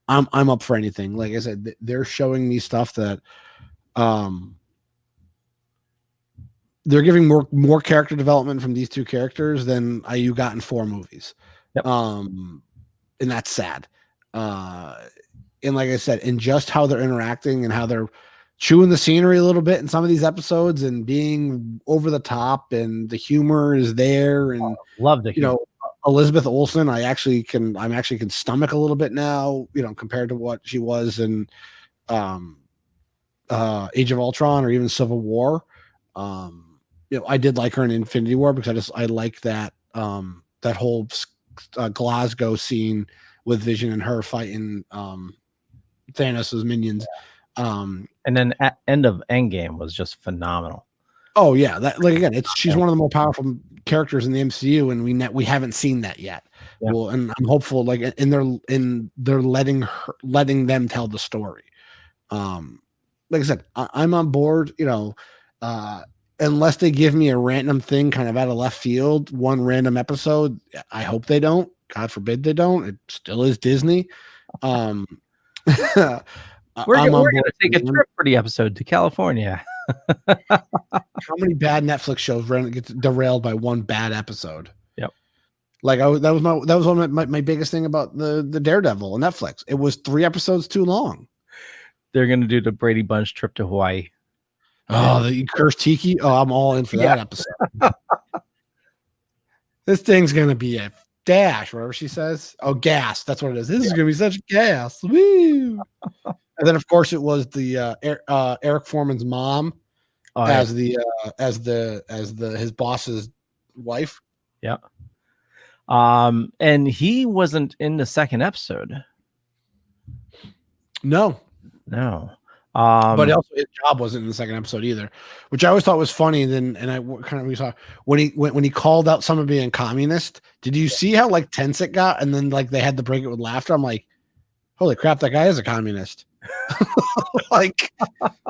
I'm up for anything. Like I said, they're showing me stuff that they're giving more character development from these two characters than you got in 4 movies. Yep. And that's sad. And like I said, and just how they're interacting and how they're chewing the scenery a little bit in some of these episodes and being over the top, and the humor is there. And Love the you know, Elizabeth Olsen, I'm actually can stomach a little bit now, you know, compared to what she was in Age of Ultron or even Civil War. You know, I did like her in Infinity War because I like that that whole Glasgow scene with Vision and her fighting Thanos' minions. and then at end of Endgame was just phenomenal. Oh yeah, that like again, she's one of the more powerful characters in the MCU, and we haven't seen that yet. Yeah. Well, and I'm hopeful, like, they're letting them tell the story. Like I said, I'm on board. You know, unless they give me a random thing, kind of out of left field, one random episode. I hope they don't. God forbid they don't. It still is Disney. We're going to take a trip for the episode to California. How many bad Netflix shows get derailed by one bad episode? Yep. Like that was one of my biggest thing about the Daredevil on Netflix. It was 3 episodes too long. They're going to do the Brady Bunch trip to Hawaii. Oh, the cursed tiki. Oh, I'm all in for that episode. This thing's going to be a dash, whatever she says. Oh, gas. That's what it is. This is going to be such gas. Woo! And then, of course, it was the Eric Foreman's mom as his boss's wife. Yeah. And he wasn't in the second episode. No. But also his job wasn't in the second episode either, which I always thought was funny. We saw when he called out someone being communist. Did you see how like tense it got? And then like they had to break it with laughter. I'm like, holy crap, that guy is a communist. Like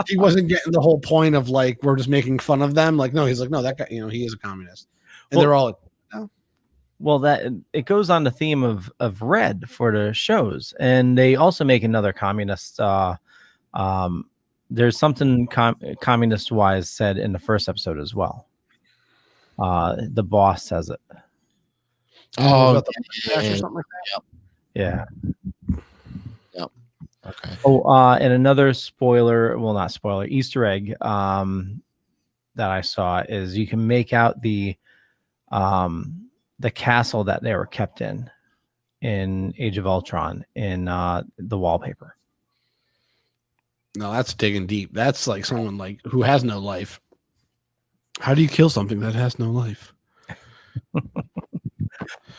he wasn't getting the whole point of like we're just making fun of them. Like no, he's like no, that guy, you know, he is a communist. And they're all like, no. Well, that it goes on the theme of red for the shows, and they also make another communist. There's something communist wise said in the first episode as well. The boss says it. Oh, or something like that. Yeah. Yep. Okay. Oh, and another not spoiler, Easter egg that I saw is you can make out the castle that they were kept in Age of Ultron in the wallpaper. No, that's digging deep. That's like someone like who has no life. How do you kill something that has no life? I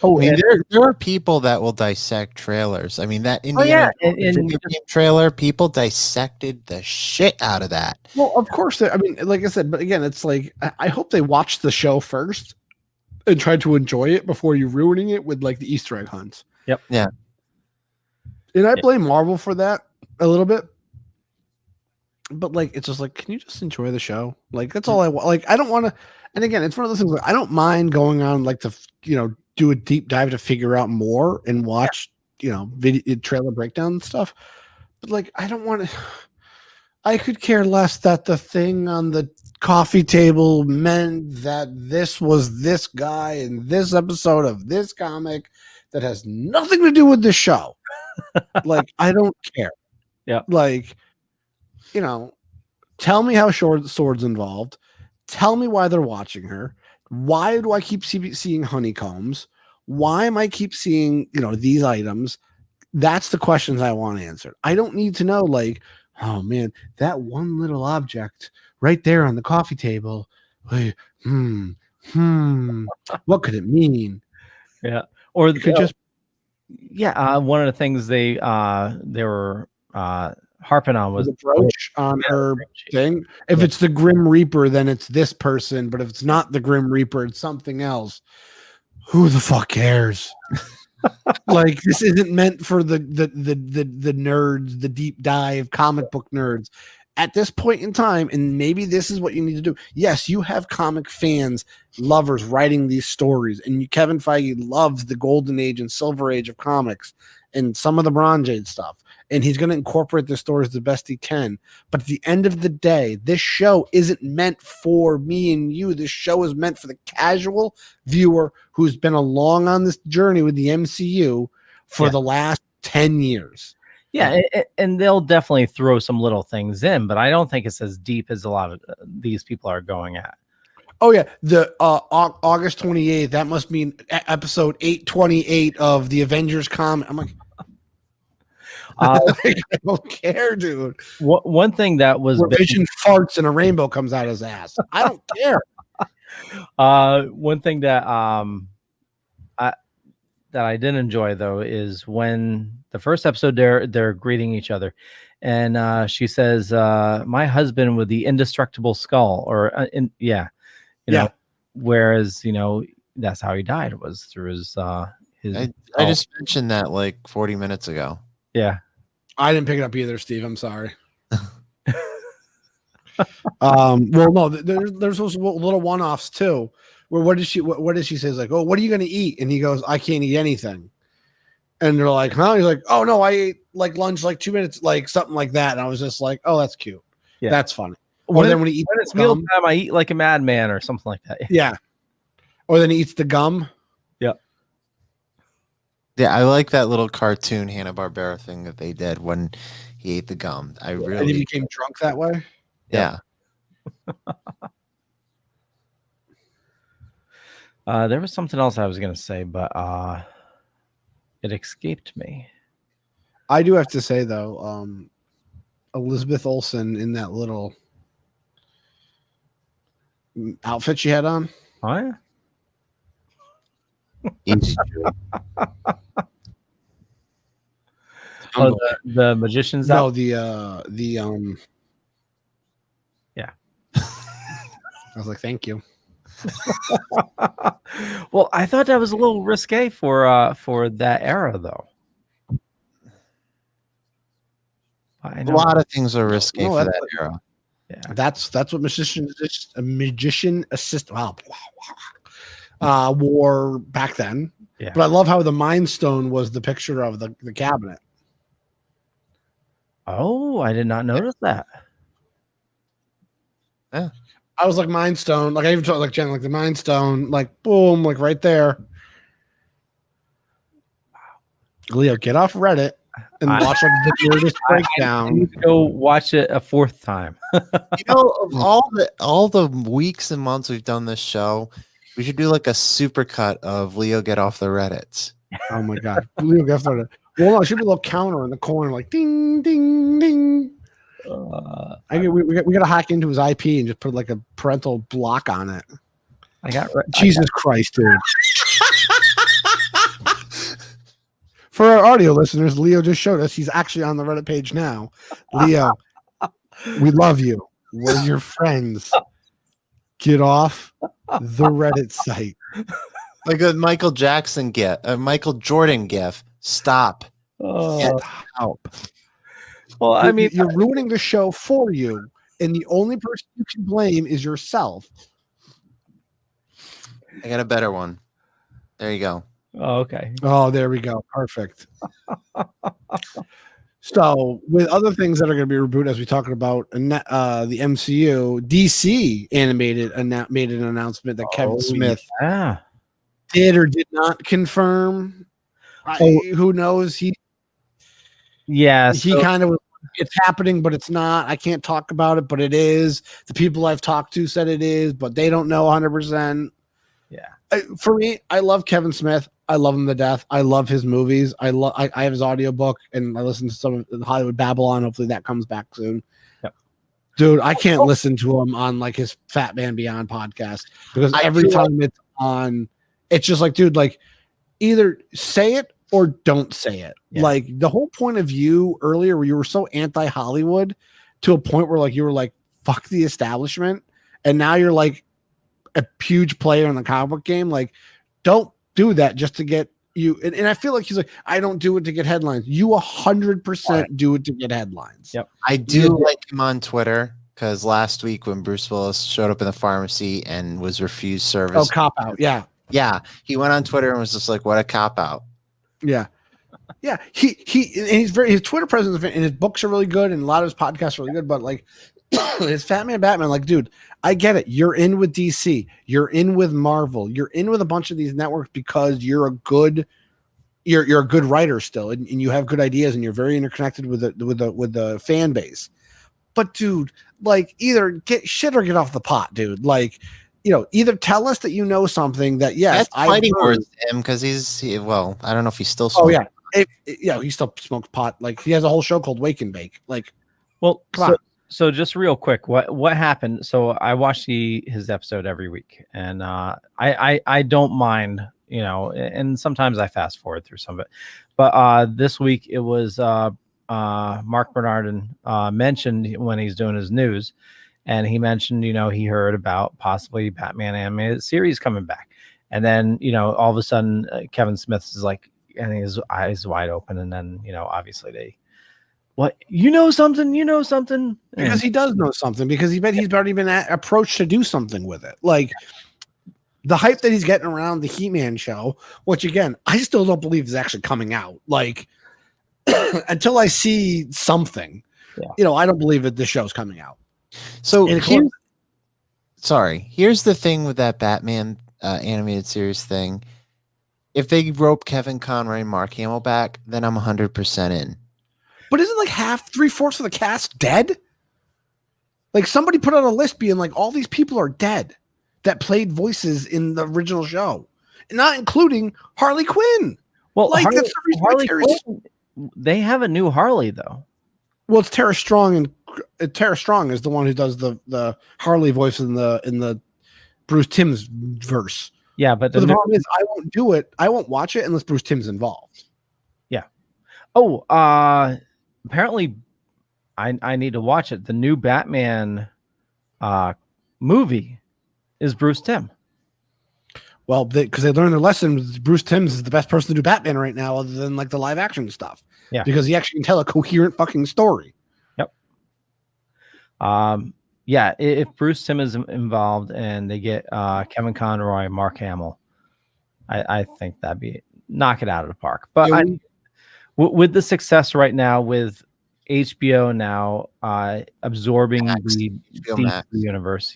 mean, there are people that will dissect trailers. I mean, that Indiana game trailer, people dissected the shit out of that. Well, of course. I mean, like I said, but again, it's like I hope they watch the show first and try to enjoy it before you ruining it with like the Easter egg hunts. Yep. Yeah. And I blame Marvel for that a little bit. But like, it's just like, can you just enjoy the show? Like, that's all I want. Like, I don't want to. And again, it's one of those things. Like, I don't mind going on like to, you know, do a deep dive to figure out more and watch, you know, video trailer breakdown and stuff. But like, I don't want to. I could care less that the thing on the coffee table meant that this was this guy in this episode of this comic that has nothing to do with the show. Like, I don't care. Yeah. Like, you know, tell me how Sword's involved. Tell me why they're watching her. Why do I keep seeing honeycombs? Why am I keep seeing, you know, these items? That's the questions I want answered. I don't need to know, like, oh man, that one little object right there on the coffee table. What could it mean? Yeah. Or it could just, one of the things they were harping on was the brooch on her thing. If it's the Grim Reaper, then it's this person. But if it's not the Grim Reaper, it's something else. Who the fuck cares? Like, this isn't meant for the nerds, the deep dive comic book nerds. At this point in time, and maybe this is what you need to do. Yes, you have comic fans, lovers writing these stories, and Kevin Feige loves the golden age and silver age of comics and some of the Bronze Age stuff. And he's going to incorporate the stories the best he can. But at the end of the day, this show isn't meant for me and you. This show is meant for the casual viewer who's been along on this journey with the MCU for the last 10 years. Yeah, and they'll definitely throw some little things in, but I don't think it's as deep as a lot of these people are going at. Oh yeah, the August 28th. That must mean episode 828 of the Avengers comic. I'm like, I don't care, dude. One thing that was where Vision farts and a rainbow comes out his ass. I don't care. One thing that I didn't enjoy though is when the first episode they're greeting each other, and she says, "My husband with the indestructible skull," or you know, whereas that's how he died, was through his. I just mentioned that like 40 minutes ago. Yeah, I didn't pick it up either, Steve. I'm sorry. Well, no, there's those little one-offs too. Where what does she say? Like, oh, what are you gonna eat? And he goes, I can't eat anything. And they're like, huh? He's like, oh no, I ate like lunch like 2 minutes, like something like that. And I was just like, oh, that's cute. Yeah, that's funny. Or then when he eats when it's mealtime, I eat like a madman or something like that. Yeah. Or then he eats the gum. Yep. Yeah, I like that little cartoon Hanna-Barbera thing that they did when he ate the gum. And he became drunk that way. Yeah. There was something else I was going to say, but it escaped me. I do have to say though, Elizabeth Olsen in that little outfit she had on. Oh yeah. The magician's no, out? Yeah. I was like, thank you. Well, I thought that was a little risque for that era, though. A lot of things are risque for that era. Yeah, that's what magician assistant wore back then. Yeah. But I love how the Mind Stone was the picture of the cabinet. Oh, I did not notice that. Yeah. I was like Mind Stone, like I even told like Jen, like the Mind Stone, like boom, like right there. Leo, get off Reddit and watch like the weirdest breakdown. I need to go watch it a fourth time. Of all the weeks and months we've done this show, we should do like a supercut of Leo get off the Reddits. Oh my god, Leo get off the Reddit. Well, no, it should be a little counter in the corner, like ding, ding, ding. We got to hack into his IP and just put like a parental block on it. Jesus Christ, dude. For our audio listeners, Leo just showed us he's actually on the Reddit page now. Leo, we love you. We're your friends. Get off the Reddit site. Like a Michael Jackson gif, a Michael Jordan gif. Stop. Get help. Well, I mean, you're ruining the show for you, and the only person you can blame is yourself. I got a better one. There you go. Oh, okay. Oh, there we go. Perfect. So, with other things that are going to be rebooted, as we talked about, the MCU, DC animated made an announcement that Kevin Smith did or did not confirm. Who knows? He kind of was. It's happening, but it's not. I can't talk about it, but it is. The people I've talked to said it is, but they don't know 100%. Yeah. For me, I love Kevin Smith. I love him to death. I love his movies. I have his audiobook, and I listen to some of Hollywood Babylon. Hopefully that comes back soon. Yep. Dude, I can't listen to him on like his Fat Man Beyond podcast because every time it's on, it's just like, dude, like either say it or don't say it. Yeah. Like the whole point of you earlier where you were so anti-Hollywood to a point where like you were like, fuck the establishment. And now you're like a huge player in the comic book game. Like, don't do that just to get you. And I feel like he's like, I don't do it to get headlines. You 100% do it to get headlines. Yep. I do like him on Twitter because last week when Bruce Willis showed up in the pharmacy and was refused service. Oh, cop out. Yeah. Yeah. He went on Twitter and was just like, what a cop out. Yeah. Yeah. He's his Twitter presence and his books are really good and a lot of his podcasts are really good, but like his Fat Man Batman, like, dude, I get it. You're in with DC, you're in with Marvel, you're in with a bunch of these networks because you're a good you're a good writer still, and you have good ideas, and you're very interconnected with the fan base. But dude, like, either get shit or get off the pot, dude. Like, either tell us that you know something that That's fighting words to him because well, I don't know if he's still smoking. Oh yeah, he still smokes pot. Like, he has a whole show called Wake and Bake. Like, well, so just real quick, what happened? So I watch his episode every week, and I don't mind, and sometimes I fast forward through some of it, but this week it was Mark Bernardin mentioned when he's doing his news, and he mentioned, he heard about possibly Batman animated series coming back. And then, all of a sudden Kevin Smith is like, and his eyes wide open. And then, obviously something. Because he does know something, because he's already been approached to do something with it. Like, the hype that he's getting around the He-Man show, which again, I still don't believe is actually coming out. Like, until I see something, I don't believe that the show's coming out. So here's the thing with that Batman animated series thing. If they rope Kevin Conroy and Mark Hamill back, then I'm 100% in. But isn't like 3/4 of the cast dead? Like, somebody put out a list being like, all these people are dead that played voices in the original show, not including Harley Quinn. Well, like, that's the reason Quinn, they have a new Harley though. Well, it's Tara Strong, and Tara Strong is the one who does the Harley voice in the Bruce Timm's verse. Yeah, but the problem is, I won't do it. I won't watch it unless Bruce Timm's involved. Yeah. Oh, apparently, I need to watch it. The new Batman movie is Bruce Timm. Well, because they learned their lesson. Bruce Timm's is the best person to do Batman right now, other than like the live action stuff. Yeah, because he actually can tell a coherent fucking story. Yep. Yeah, if Bruce Timm is involved and they get Kevin Conroy, Mark Hamill, I think that'd be knock it out of the park. But with the success right now with HBO now absorbing the DC universe,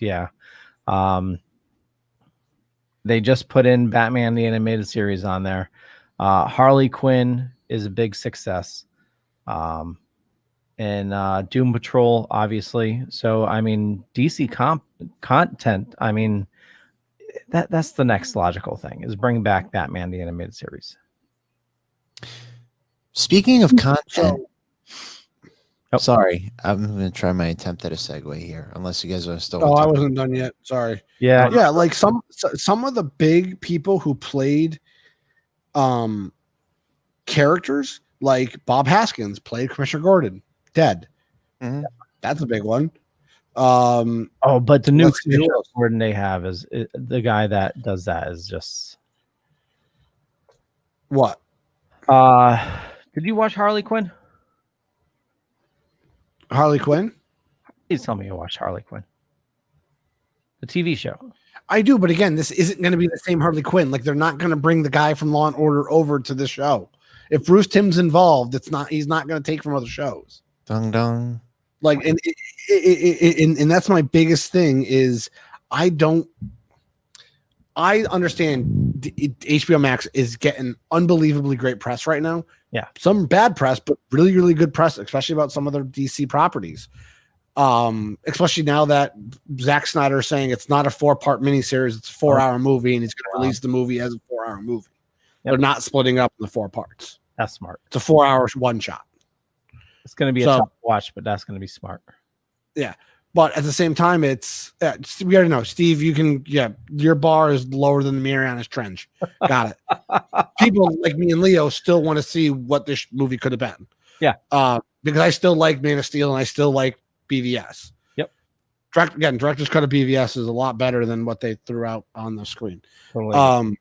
they just put in Batman the animated series on there. Harley Quinn is a big success. And Doom Patrol, obviously. So, I mean, DC content, I mean, that's the next logical thing, is bring back Batman the animated series. Speaking of content, sorry, I'm going to try my attempt at a segue here, unless you guys are still. Oh, I wasn't done yet. Sorry. Yeah. Like some of the big people who played characters, like Bob Haskins played Commissioner Gordon, dead. Mm-hmm. That's a big one. But the new Commissioner Gordon they have is the guy that does that is just what? Did you watch Harley Quinn? Harley Quinn? Please tell me you watched Harley Quinn. The TV show. I do, but again, this isn't going to be the same Harley Quinn. Like, they're not going to bring the guy from Law and Order over to the show. If Bruce Timm's involved, he's not going to take from other shows. Dun dun. Like, and that's my biggest thing is I understand HBO Max is getting unbelievably great press right now. Yeah. Some bad press, but really, really good press, especially about some of their DC properties. Especially now that Zack Snyder is saying it's not a 4-part miniseries, it's a 4-hour movie, and he's going to release the movie as a 4-hour movie. Yep. They're not splitting up in the 4 parts. That's smart. It's a 4-hour one shot. It's going to be a tough watch, but that's going to be smart. Yeah. But at the same time, we already know, Steve, your bar is lower than the Marianas Trench. Got it. People like me and Leo still want to see what this movie could have been. Yeah. Because I still like Man of Steel and I still like BVS. Yep. Director's cut of BVS is a lot better than what they threw out on the screen. Totally.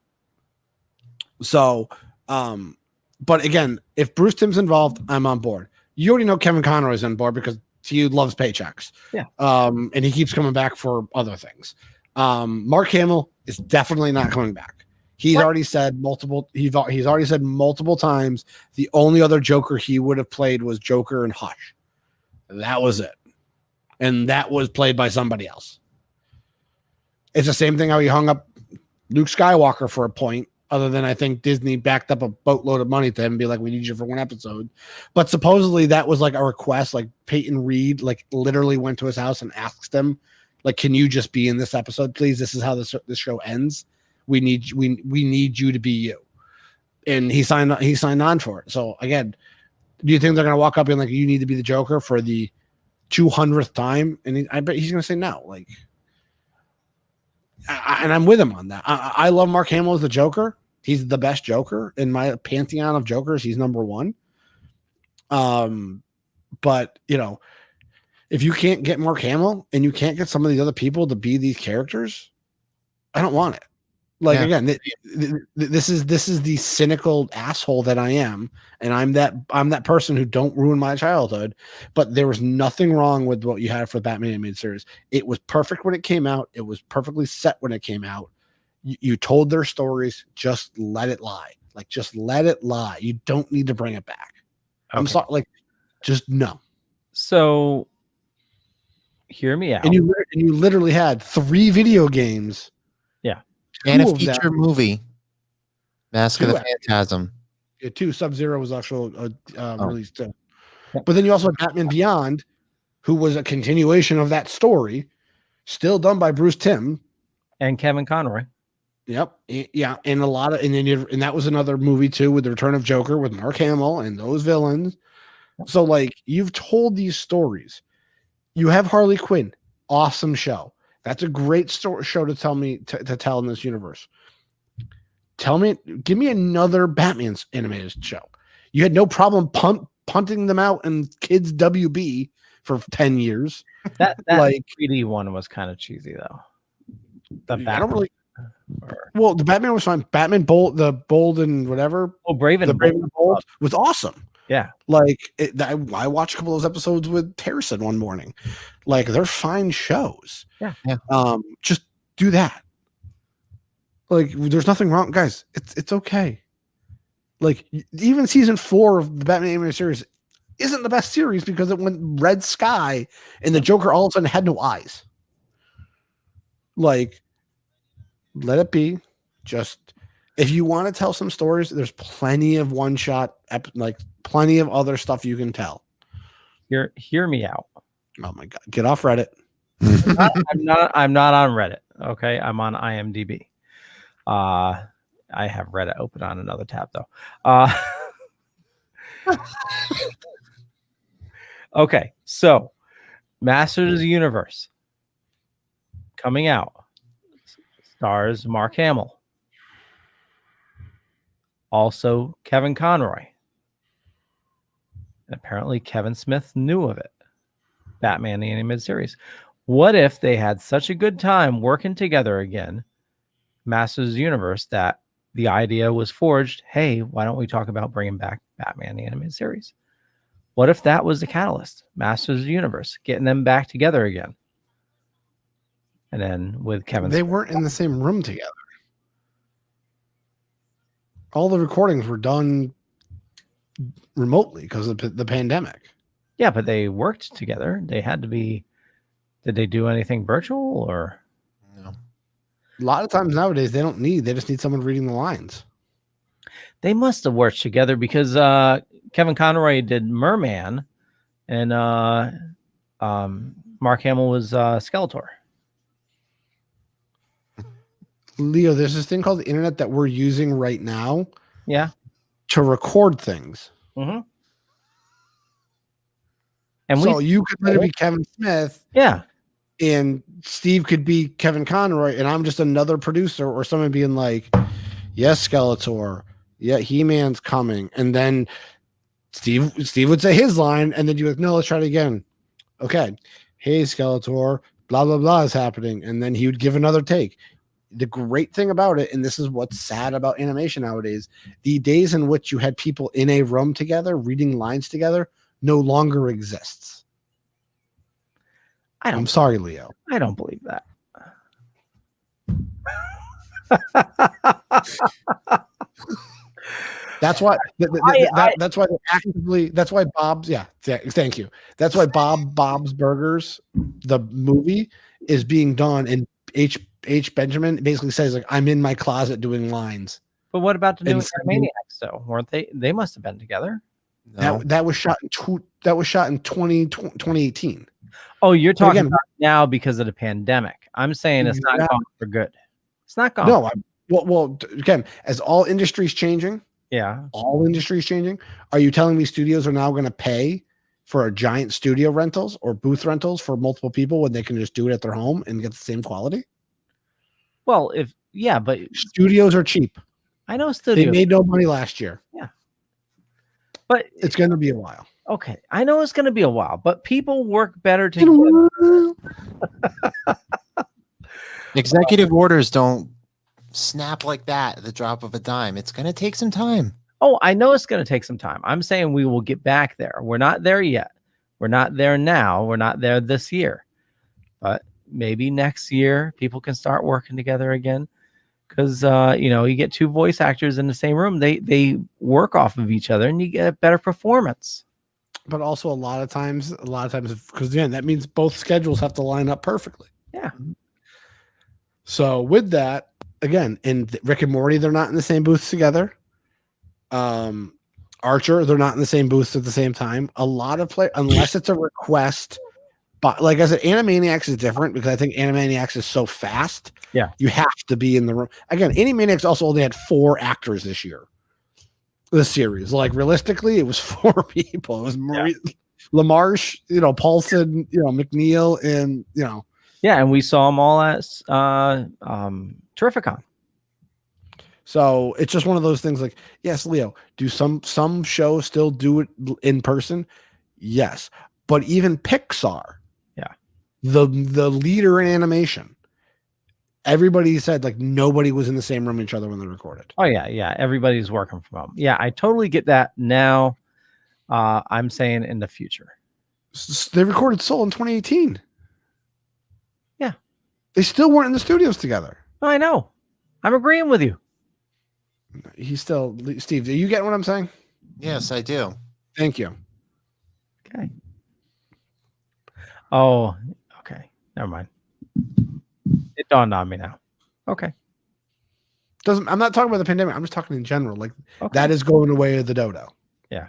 But again, if Bruce Timm's involved, I'm on board. You already know Kevin Conroy's on board because he loves paychecks. Yeah. And he keeps coming back for other things. Mark Hamill is definitely not coming back. He's already said multiple times the only other Joker he would have played was Joker and Hush. That was it. And that was played by somebody else. It's the same thing how he hung up Luke Skywalker for a point other than I think Disney backed up a boatload of money to him and be like, we need you for one episode. But supposedly that was like a request. Like Peyton Reed, like literally went to his house and asked him, like, can you just be in this episode, please? This is how this show ends. We need you to be you. And he signed on for it. So again, do you think they're going to walk up and like, you need to be the Joker for the 200th time? And I bet he's going to say no. Like, and I'm with him on that. I love Mark Hamill as the Joker. He's the best Joker in my pantheon of Jokers. He's number one. But you know, if you can't get Mark Hamill and you can't get some of these other people to be these characters, I don't want it. Like again, this is the cynical asshole that I am, and I'm that person who don't ruin my childhood. But there was nothing wrong with what you had for the Batman animated series. It was perfect when it came out. It was perfectly set when it came out. You told their stories. Just let it lie. Like just let it lie. You don't need to bring it back. Okay. I'm sorry. Like just no. So hear me out. And you literally had 3 video games. Yeah. And a feature movie, Mask of the Phantasm. Yeah, 2 Sub-Zero was actual released too. But then you also had Batman Beyond, who was a continuation of that story, still done by Bruce Timm and Kevin Conroy. Yep, yeah, and and that was another movie too with the Return of Joker with Mark Hamill and those villains. So like you've told these stories. You have Harley Quinn, awesome show. That's a great show to tell me to tell in this universe. Give me another Batman's animated show. You had no problem punting them out in kids WB for 10 years. That like 3D one was kind of cheesy though. Well, the Batman was fine. Batman Bold, the Bold and whatever. Oh, Brave and Bold was awesome. Yeah, like I watched a couple of those episodes with Harrison one morning. Like they're fine shows. Yeah. Just do that. Like there's nothing wrong, guys. It's okay. Like even season 4 of the Batman animated series isn't the best series because it went red sky and the Joker all of a sudden had no eyes. Like let it be. Just if you want to tell some stories, there's plenty of one shot, like plenty of other stuff you can tell. Hear me out. Oh my God. Get off Reddit. I'm not on Reddit. Okay. I'm on IMDb. I have Reddit open on another tab though. Okay. So Masters of the Universe coming out. Stars Mark Hamill. Also Kevin Conroy. And apparently Kevin Smith knew of it. Batman the Animated Series. What if they had such a good time working together again, Masters of the Universe, that the idea was forged, hey, why don't we talk about bringing back Batman the Animated Series? What if that was the catalyst? Masters of the Universe, getting them back together again. And then with Kevin They Smith. weren't in the same room together. All the recordings were done remotely because of the pandemic. Yeah, but they worked together. They had to be. Did they do anything virtual or? No. A lot of times nowadays they just need someone reading the lines. They must have worked together because Kevin Conroy did Merman and Mark Hamill was Skeletor. Leo, there's this thing called the internet that we're using right now. Yeah. To record things. Mm-hmm. And so you could literally be Kevin Smith. Yeah. And Steve could be Kevin Conroy, and I'm just another producer or someone being like, yes, Skeletor. Yeah, He-Man's coming. And then Steve would say his line, and then you would, no, let's try it again. Okay. Hey, Skeletor, blah, blah, blah is happening. And then he would give another take. The great thing about it, and this is what's sad about animation nowadays, the days in which you had people in a room together, reading lines together, no longer exists. I'm sorry, Leo. I don't believe that. That's why. That's why actively. That's why Bob's. Yeah. Thank you. That's why Bob's Burgers, the movie, is being done, and H. Benjamin basically says like, I'm in my closet doing lines. But what about the new And Animaniacs though? Weren't they? They must have been together. No. that was shot in 2018. Oh, you're talking again- about now because of the pandemic. I'm saying it's not Exactly. gone for good. It's not gone. No, well, again, as all industries changing, Yeah. all industries changing, are you telling me studios are now going to pay for a giant studio rentals or booth rentals for multiple people when they can just do it at their home and get the same quality? Well, but Studios are cheap. I know They studios, made no money last year. but It's going to be a while. okay, I know it's going to be a while, but people work better together. Executive orders don't snap like that at the drop of a dime. It's going to take some time. Oh, I know it's going to take some time. I'm saying we will get back there. We're not there yet. We're not there now. We're not there this year. But maybe next year people can start working together again. Because you get two voice actors in the same room. They work off of each other and you get a better performance. But also a lot of times, because again, that means both schedules have to line up perfectly. Yeah. So with that, again, in Rick and Morty, they're not in the same booths together. Archer, they're not in the same booths at the same time. A lot of unless it's a request. But like I said, Animaniacs is different because I think Animaniacs is so fast. Yeah. You have to be in the room. Again, Animaniacs also only had 4 actors this year. The series. Like realistically, it was 4 people. It was Marie LaMarche, Paulson, McNeil, and Yeah, and we saw them all at Terrificon. So it's just one of those things like, yes, Leo, do some shows still do it in person? Yes. But even Pixar, the leader in animation, everybody said like nobody was in the same room with each other when they recorded. Oh yeah. Everybody's working from home. Yeah, I totally get that now. I'm saying in the future. They recorded Soul in 2018. Yeah. They still weren't in the studios together. I know. I'm agreeing with you. Steve, are you getting what I'm saying? Yes, I do. Thank you. Okay. Oh, okay. Never mind. It dawned on me now. Okay. I'm not talking about the pandemic. I'm just talking in general. Like Okay. that is going away of the dodo. Yeah.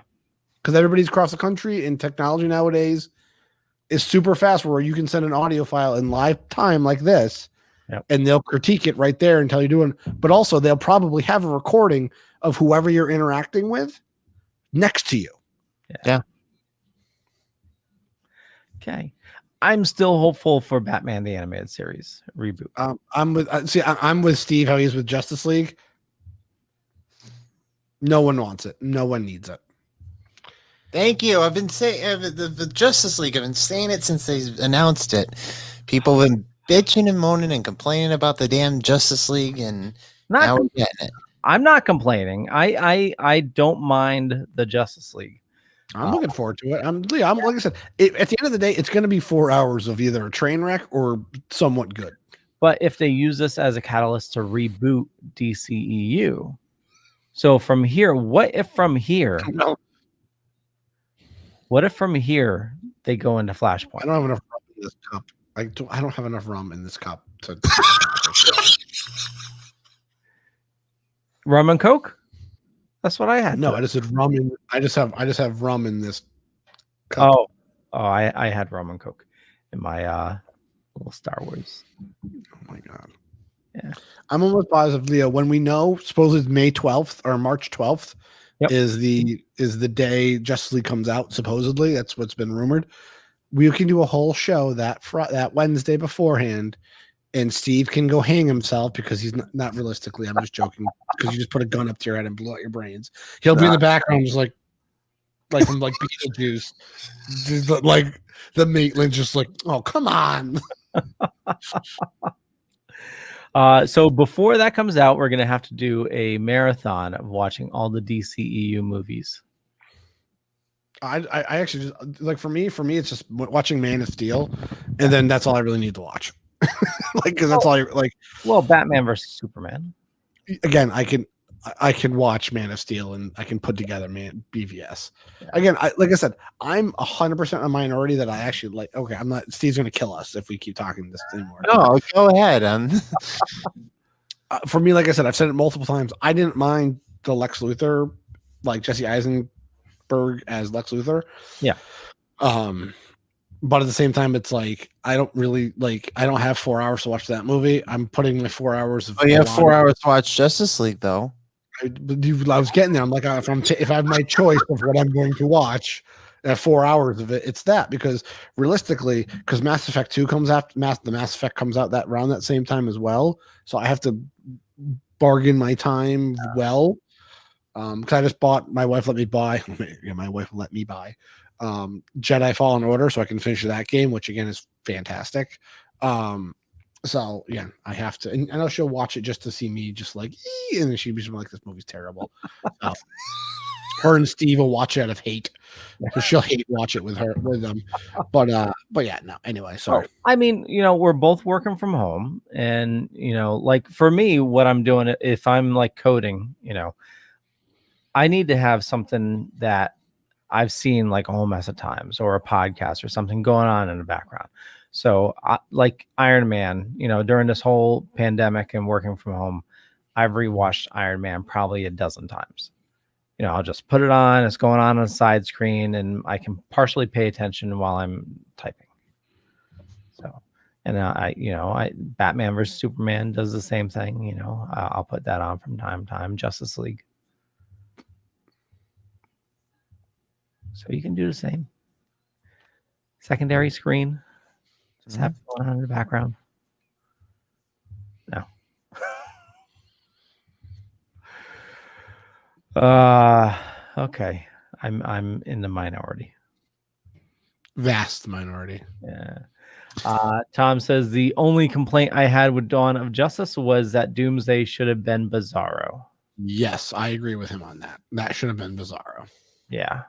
Because everybody's across the country and technology nowadays is super fast where you can send an audio file in live time like this. Yep. And they'll critique it right there and tell you doing, but also they'll probably have a recording of whoever you're interacting with next to you. Yeah. Okay. I'm still hopeful for Batman the Animated Series reboot. I'm with Steve, how he is with Justice League. No one wants it. No one needs it. Thank you. I've been saying the Justice League. I've been saying it since they announced it. People have been bitching and moaning and complaining about the damn Justice League, and now we're getting it. I'm not complaining. I don't mind the Justice League. I'm looking forward to it. Like I said, at the end of the day, it's going to be 4 hours of either a train wreck or somewhat good. But if they use this as a catalyst to reboot DCEU, so from here, what if from here they go into Flashpoint? I don't have enough rum in this cup. I don't have enough rum in this cup to. Rum and Coke? That's what I had. No, I just said rum. I just have rum in this cup. Oh, I had rum and Coke in my little Star Wars. Oh my god. Yeah. I'm almost positive, Leo. When we know, suppose it's May 12th or March 12th is the day Justice League comes out. Supposedly, that's what's been rumored. We can do a whole show that Wednesday beforehand, and Steve can go hang himself because he's not realistically. I'm just joking because you just put a gun up to your head and blew out your brains. He'll be in the background just like from like Beetlejuice, just like the Maitland, just like, oh come on. So before that comes out, we're gonna have to do a marathon of watching all the DCEU movies. I actually just like for me it's just watching Man of Steel, and then that's all I really need to watch. Like because that's all Well, Batman versus Superman. Again, I can watch Man of Steel and I can put together BVS. Yeah. Again, like I said, I'm 100% a minority that I actually like. Okay, I'm not. Steve's gonna kill us if we keep talking this anymore. No, go ahead. for me, like I said, I've said it multiple times. I didn't mind the Lex Luthor, like Jesse Eisenberg as Lex Luthor. Yeah. But at the same time, it's like I don't have 4 hours to watch that movie. I'm putting my 4 hours of. Oh, you have 4 hours to watch Justice League, though. I was getting there. I'm like, if I have my choice of what I'm going to watch, 4 hours of it, it's that, because realistically, because Mass Effect 2 comes after the Mass Effect comes out that around that same time as well, so I have to bargain my time well. Because I just bought, my wife let me buy Jedi Fallen Order, so I can finish that game, which again is fantastic. So yeah, I have to, and I know she'll watch it just to see me just like, and then she'd be like, "This movie's terrible." Her and Steve will watch it out of hate, so she'll hate watch it with them. But yeah, no. Anyway, sorry. Well, I mean, we're both working from home, and like for me, what I'm doing, if I'm like coding, I need to have something that I've seen like a whole mess of times, or a podcast or something going on in the background. So like Iron Man, during this whole pandemic and working from home, I've rewatched Iron Man probably a dozen times. I'll just put it on, it's going on a side screen, and I can partially pay attention while I'm typing. So, and Batman versus Superman does the same thing. I'll put that on from time to time. Justice League. So you can do the same. Secondary screen. Just have it going on in the background. No. Okay. I'm in the minority. Vast minority. Yeah. Tom says the only complaint I had with Dawn of Justice was that Doomsday should have been Bizarro. Yes, I agree with him on that. That should have been Bizarro. Yeah.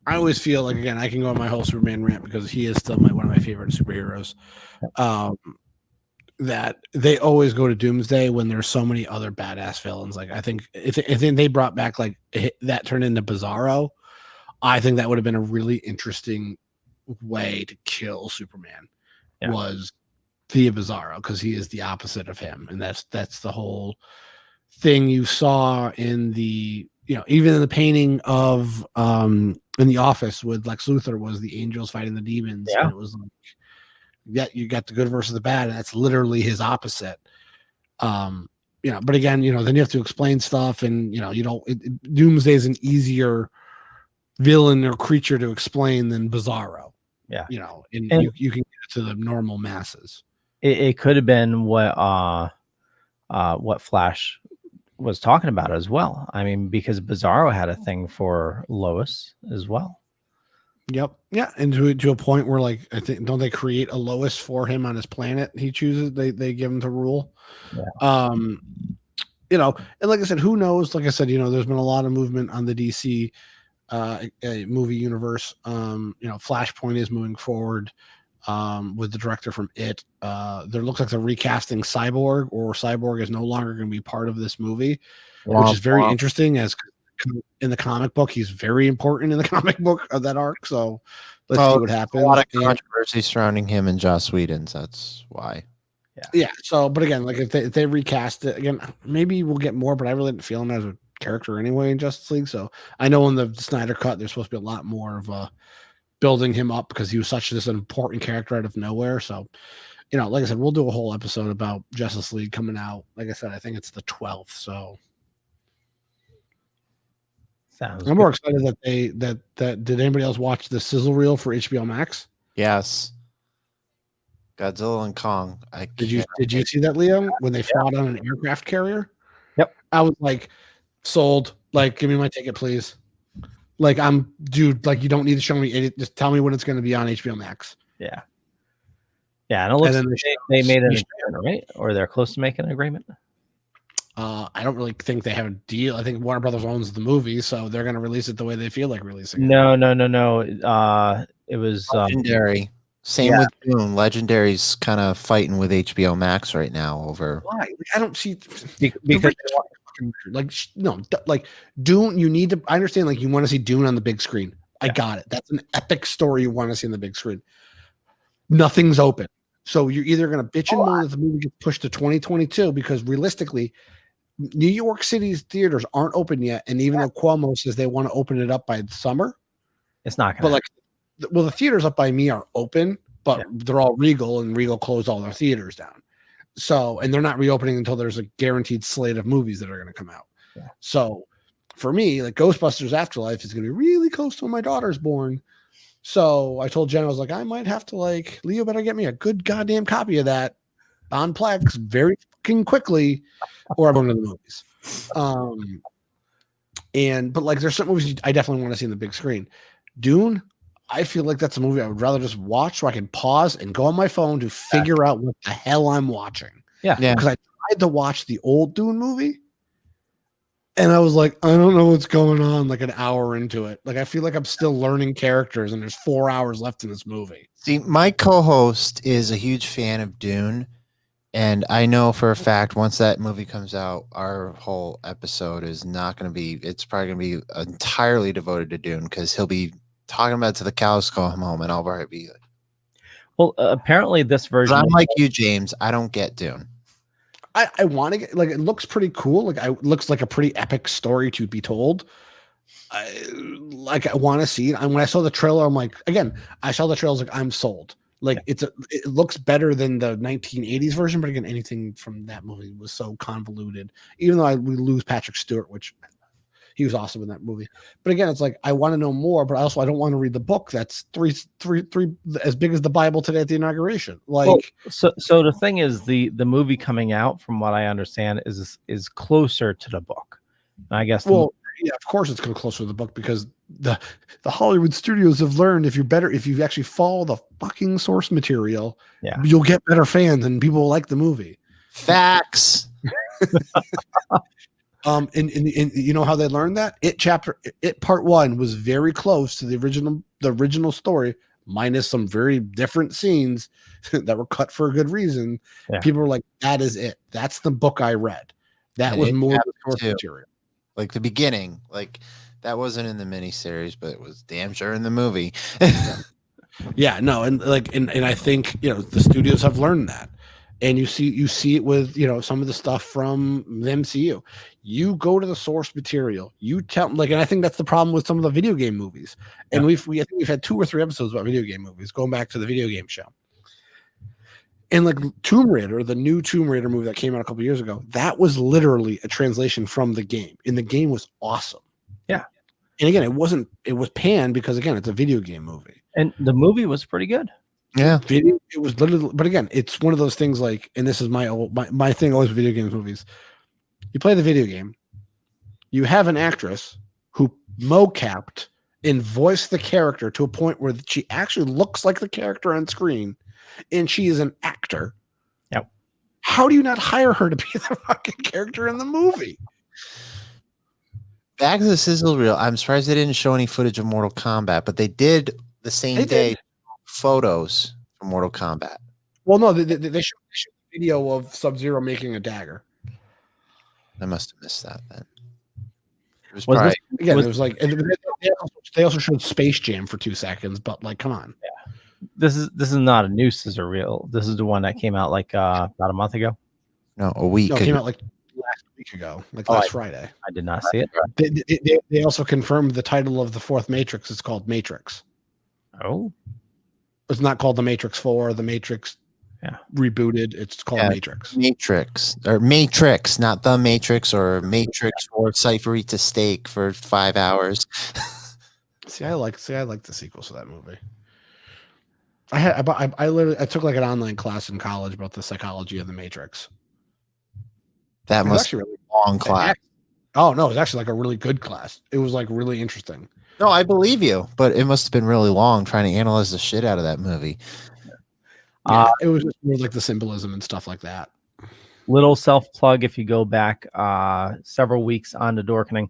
I always feel like, again, I can go on my whole Superman rant because he is still one of my favorite superheroes. That they always go to Doomsday when there's so many other badass villains. Like I think if they brought back like that turned into Bizarro, I think that would have been a really interesting way to kill Superman. Yeah. Was via Bizarro, because he is the opposite of him, and that's the whole thing you saw in the even in the painting of in The Office with Lex Luthor was the angels fighting the demons. Yeah. And it was like, yeah, you got the good versus the bad, and that's literally his opposite. But again, then you have to explain stuff, and Doomsday is an easier villain or creature to explain than Bizarro. Yeah. And you can get it to the normal masses. It could have been what Flash was talking about as well. I mean, because Bizarro had a thing for Lois as well. Yep. Yeah. And to a point where, like, I think, don't they create a Lois for him on his planet? He chooses, they give him to rule. Yeah. And like I said, who knows? Like I said, there's been a lot of movement on the DC movie universe. Flashpoint is moving forward with the director from It. There looks like they're recasting Cyborg, or Cyborg is no longer going to be part of this movie, which is very interesting, as in the comic book, he's very important in the comic book of that arc. So let's see what happens. A lot of controversy surrounding him and Joss Whedon. So that's why. Yeah. So, but again, like if they recast it again, maybe we'll get more. But I really didn't feel him as a character anyway in Justice League. So I know in the Snyder cut, there's supposed to be a lot more of building him up, because he was such an important character out of nowhere. So, like I said, we'll do a whole episode about Justice League coming out. Like I said, I think it's the 12th. So. I'm more excited that did anybody else watch the sizzle reel for HBO Max? Yes. Godzilla and Kong. Did you see that, Leo, when they fought on an aircraft carrier? Yep. I was like, sold. Like, give me my ticket, please. Like, dude, like, you don't need to show me it. Just tell me when it's going to be on HBO Max. Yeah. Yeah. And it looks like they made an agreement, right? Or they're close to making an agreement. I don't really think they have a deal. I think Warner Brothers owns the movie, so they're going to release it the way they feel like releasing it. No. It was Legendary. Same with Dune. Legendary's kind of fighting with HBO Max right now over. Why? Like, I don't see because like Dune. You need to. I understand. Like, you want to see Dune on the big screen. I got it. That's an epic story you want to see on the big screen. Nothing's open. So you're either going to bitch and moan that the movie gets pushed to 2022 because realistically, New York City's theaters aren't open yet, and even though Cuomo says they want to open it up by the summer, it's not going. But like, well, the theaters up by me are open, but they're all Regal, and Regal closed all their theaters down. So, and they're not reopening until there's a guaranteed slate of movies that are going to come out. Yeah. So, for me, like Ghostbusters Afterlife is going to be really close to when my daughter's born. So I told Jen, I was like, I might have to like, Leo better get me a good goddamn copy of that on Plex very fucking quickly, or I'm going to the movies. But like, there's some movies I definitely want to see in the big screen. Dune, I feel like that's a movie I would rather just watch so I can pause and go on my phone to figure out what the hell I'm watching. Yeah. Because I tried to watch the old Dune movie and I was like, I don't know what's going on like an hour into it. Like, I feel like I'm still learning characters and there's 4 hours left in this movie. See, my co-host is a huge fan of Dune. And I know for a fact, once that movie comes out, our whole episode is not going to be, it's probably going to be entirely devoted to Dune because he'll be talking about it to the cows come home, and I'll probably be like, well, apparently this version. I'm like you, James. I don't get Dune. I want to get, like, it looks pretty cool. Like, it looks like a pretty epic story to be told. I want to see it. And when I saw the trailer, I'm like, again, I saw the trailer, I was like, I'm sold. Like, it looks better than the 1980s version, but again, anything from that movie was so convoluted. Even though we lose Patrick Stewart, which he was awesome in that movie. But again, it's like I want to know more, but I don't want to read the book that's three as big as the Bible today at the inauguration. Like, well, so the thing is, the movie coming out, from what I understand, is closer to the book. And I guess. Well, yeah, of course it's going to closer to the book because the Hollywood studios have learned if you actually follow the fucking source material, you'll get better fans and people will like the movie. Facts. And you know how they learned that? It part 1 was very close to the original story, minus some very different scenes that were cut for a good reason. Yeah. People were like, that is it. That's the book I read. That was more the source material. Like the beginning, like that wasn't in the miniseries, but it was damn sure in the movie. Yeah, no, and I think the studios have learned that. And you see it with some of the stuff from the MCU. You go to the source material. You tell and I think that's the problem with some of the video game movies. And I think we've had 2 or 3 episodes about video game movies, going back to the video game show. And like Tomb Raider, the new Tomb Raider movie that came out a couple years ago, that was literally a translation from the game, and the game was awesome. Yeah, and again, it was panned because again, it's a video game movie, and the movie was pretty good. Yeah, it was literally, but again, it's one of those things like, and this is my thing always with video games movies. You play the video game, you have an actress who mocapped and voiced the character to a point where she actually looks like the character on screen, and she is an actor. Yep. How do you not hire her to be the fucking character in the movie? Back to the sizzle reel. I'm surprised they didn't show any footage of Mortal Kombat, but they did the same day. Photos from Mortal Kombat. Well, no, they showed a video of Sub-Zero making a dagger. I must have missed that then. It was like they also showed Space Jam for 2 seconds, but like, come on. Yeah. This is not a new scissor reel. This is the one that came out like about a month ago. No, a week. No, it came out like last week ago, last Friday. I did not see it. They also confirmed the title of the 4th Matrix is called Matrix. Oh. It's not called the Matrix 4, the Matrix rebooted. It's called Matrix. Matrix, not the Matrix or Matrix or Cypher Eats a Steak for 5 hours. I like the sequels to that movie. I took like an online class in college about the psychology of the Matrix. That must be a really long class. Oh no, it was actually like a really good class. It was like really interesting. No, I believe you, but it must have been really long trying to analyze the shit out of that movie. It was just more like the symbolism and stuff like that. Little self-plug, if you go back several weeks on to Dorkening,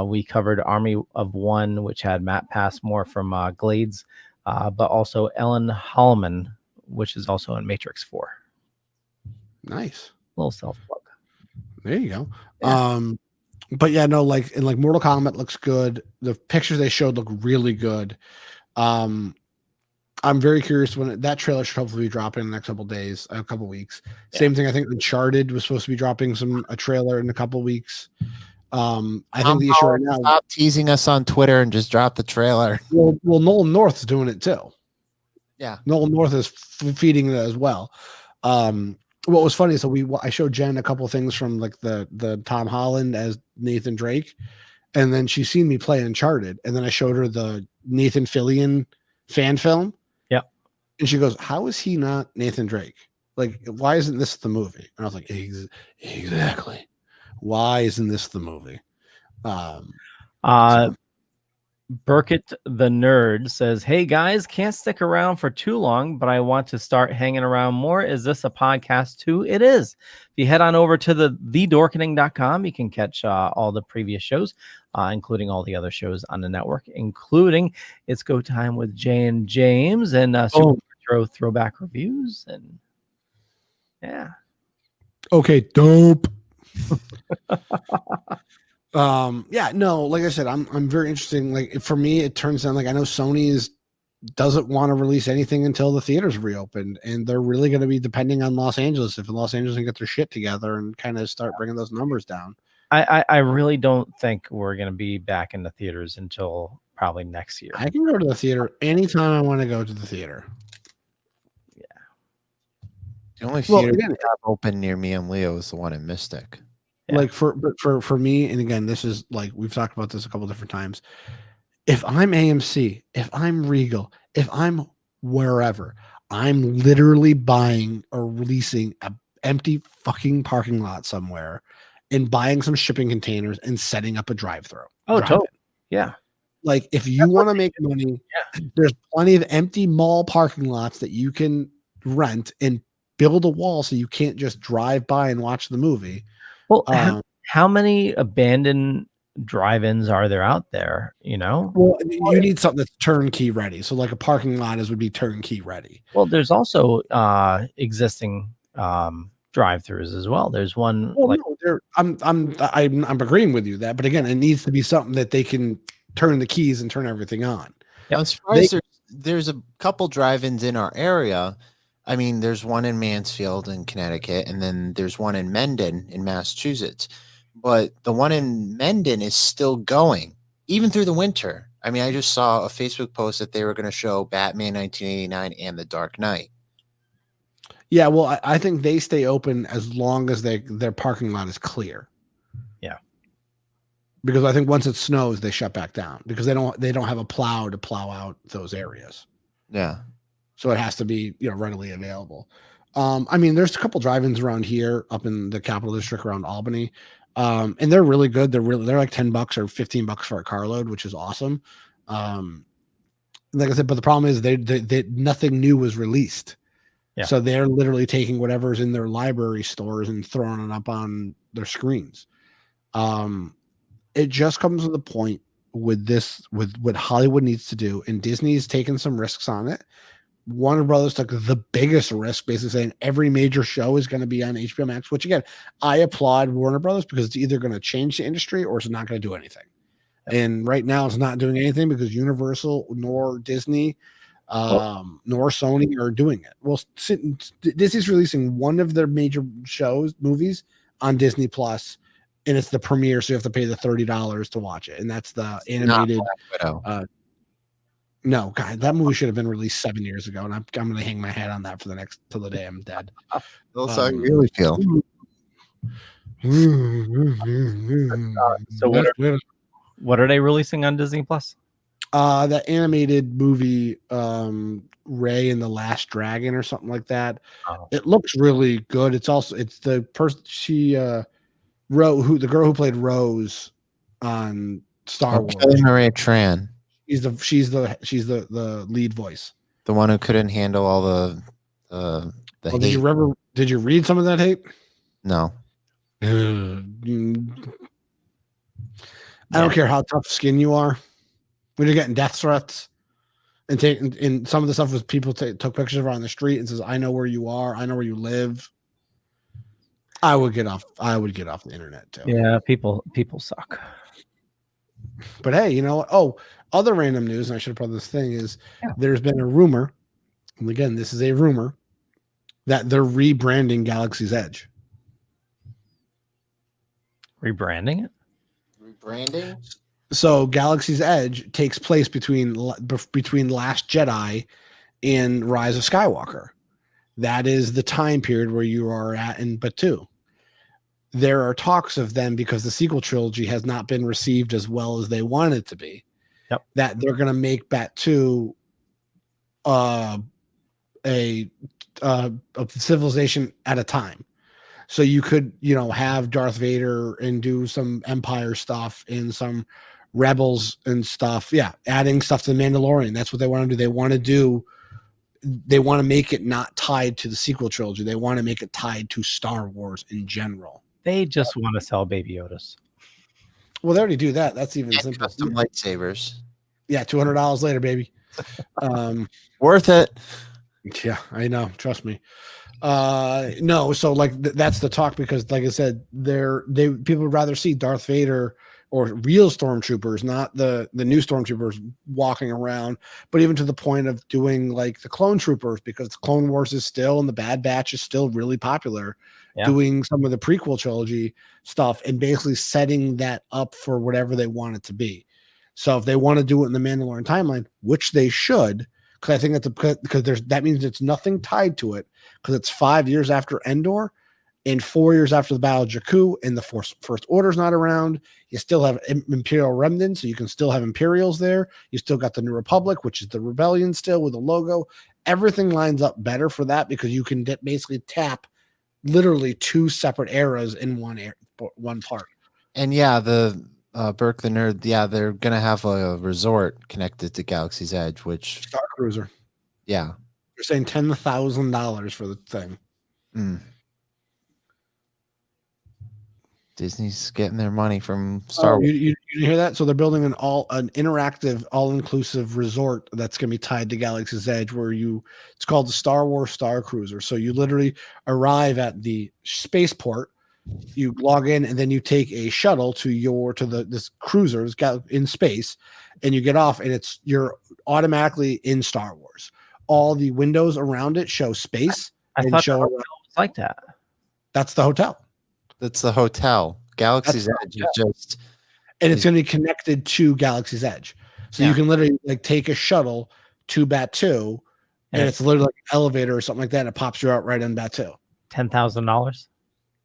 we covered Army of One, which had Matt Passmore from Glades, but also Ellen Hallman, which is also in Matrix 4. Nice. Little self-plug. There you go. Yeah. But yeah, no, like Mortal Kombat looks good. The pictures they showed look really good. I'm very curious when that trailer should hopefully be dropping in the next couple days, a couple weeks. Same thing. I think Uncharted was supposed to be dropping a trailer in a couple weeks. I think the issue right now. Stop teasing us on Twitter and just drop the trailer. Well, Nolan North's doing it too. Yeah, Nolan North is feeding it as well. What was funny is I showed Jen a couple things from like the Tom Holland as Nathan Drake, and then she's seen me play Uncharted, and then I showed her the Nathan Fillion fan film. Yep. And she goes, "How is he not Nathan Drake? Like, why isn't this the movie?" And I was like, "Exactly. Why isn't this the movie?" Burkett the Nerd says, "Hey guys, can't stick around for too long, but I want to start hanging around more. Is this a podcast too?" It is. If you head on over to thedorkening.com, you can catch all the previous shows, including all the other shows on the network, including It's Go Time with Jay and James and Throwback reviews. And yeah. Okay, dope. Yeah, no, like I said, I'm very interested. Like for me, it turns out like I know Sony doesn't want to release anything until the theaters reopened, and they're really going to be depending on Los Angeles. If Los Angeles can get their shit together and kind of start bringing those numbers down, I really don't think we're going to be back in the theaters until probably next year. I can go to the theater anytime I want to go to the theater. Yeah, the only theater that open near me and Leo is the one in Mystic. Yeah. Like for me, and again, this is like we've talked about this a couple different times. If I'm AMC, if I'm Regal, if I'm wherever, I'm literally buying or releasing an empty fucking parking lot somewhere and buying some shipping containers and setting up a drive-through. Oh, totally. Yeah. Like if you want to make money, there's plenty of empty mall parking lots that you can rent and build a wall so you can't just drive by and watch the movie. Well, how many abandoned drive-ins are there out there? You know, well, you need something that's turnkey ready. So, like a parking lot would be turnkey ready. Well, there's also existing drive-throughs as well. There's one. Well, no, I'm agreeing with you that, but again, it needs to be something that they can turn the keys and turn everything on. Yeah, as far as there's a couple drive-ins in our area. I mean, there's one in Mansfield in Connecticut, and then there's one in Mendon in Massachusetts. But the one in Mendon is still going, even through the winter. I mean, I just saw a Facebook post that they were going to show Batman 1989 and The Dark Knight. Yeah, well, I think they stay open as long as their parking lot is clear. Yeah. Because I think once it snows, they shut back down because they don't have a plow to plow out those areas. Yeah. So it has to be, readily available. I mean, there's a couple drive-ins around here up in the Capital District around Albany. And they're really good. They're like $10 or $15 for a carload, which is awesome. Like I said, but the problem is they nothing new was released. Yeah. So they're literally taking whatever's in their library stores and throwing it up on their screens. It just comes to the point with what Hollywood needs to do, and Disney's taken some risks on it. Warner Brothers took the biggest risk, basically saying every major show is going to be on HBO Max, which again, I applaud Warner Brothers because it's either going to change the industry or it's not going to do anything. And right now it's not doing anything because Universal nor Disney nor Sony are doing it. Well, Disney's releasing one of their major movies on Disney Plus, and it's the premiere, so you have to pay the $30 to watch it. And that's the animated No, God, that movie should have been released 7 years ago, and I'm going to hang my hat on that for till the day I'm dead. That's how you really feel. So what are they releasing on Disney Plus? That animated movie, Ray and the Last Dragon, or something like that. Oh. It looks really good. It's the person the girl who played Rose on Star Wars. Maria Tran. She's the lead voice. The one who couldn't handle all the hate. Did you read some of that hate? No. I don't care how tough skin you are. When you're getting death threats and some of the stuff was people took pictures of her on the street and says, "I know where you are. I know where you live." I would get off the internet too. Yeah, people suck. But hey, you know what? Oh, other random news, and I should have put this thing is there's been a rumor and again, this is a rumor, that they're rebranding Galaxy's Edge. Rebranding it? Rebranding? So Galaxy's Edge takes place between Last Jedi and Rise of Skywalker. That is the time period where you are at in Batuu. There are talks of them, because the sequel trilogy has not been received as well as they wanted it to be. Yep. That they're going to make Batuu a civilization at a time. So you could, have Darth Vader and do some Empire stuff and some Rebels and stuff. Yeah, adding stuff to the Mandalorian. That's what they want to do. They want to make it not tied to the sequel trilogy. They want to make it tied to Star Wars in general. They just want to sell Baby Yodas. Well, they already do that. That's even simple. Custom lightsabers. Yeah, $200 later, baby. Worth it. Yeah, I know. Trust me. No, so like that's the talk, because like I said, people would rather see Darth Vader or real stormtroopers, not the new stormtroopers walking around, but even to the point of doing like the clone troopers, because the Clone Wars is still, and the Bad Batch is still really popular. Yeah. Doing some of the prequel trilogy stuff and basically setting that up for whatever they want it to be. So if they want to do it in the Mandalorian timeline, which they should, because I think that means it's nothing tied to it, because it's 5 years after Endor and 4 years after the Battle of Jakku, and the First Order's not around. You still have Imperial remnants, so you can still have Imperials there. You still got the New Republic, which is the rebellion still with the logo. Everything lines up better for that, because you can basically tap literally two separate eras in one part. And yeah, the Burke the Nerd, yeah, they're gonna have a resort connected to Galaxy's Edge, which Star Cruiser. Yeah, they're saying $10,000 for the thing. Disney's getting their money from Star Wars. You hear that? So they're building an interactive, all-inclusive resort that's going to be tied to Galaxy's Edge, where it's called the Star Wars Star Cruiser. So you literally arrive at the spaceport, you log in, and then you take a shuttle to this cruiser in space, and you get off, and you're automatically in Star Wars. All the windows around it show space. I thought the hotel was like that. That's the hotel. That's the hotel. Galaxy's Edge is just, and it's going to be connected to Galaxy's Edge, so you can literally like take a shuttle to Batuu, and it's literally like an elevator or something like that. And it pops you out right in Batuu. $10,000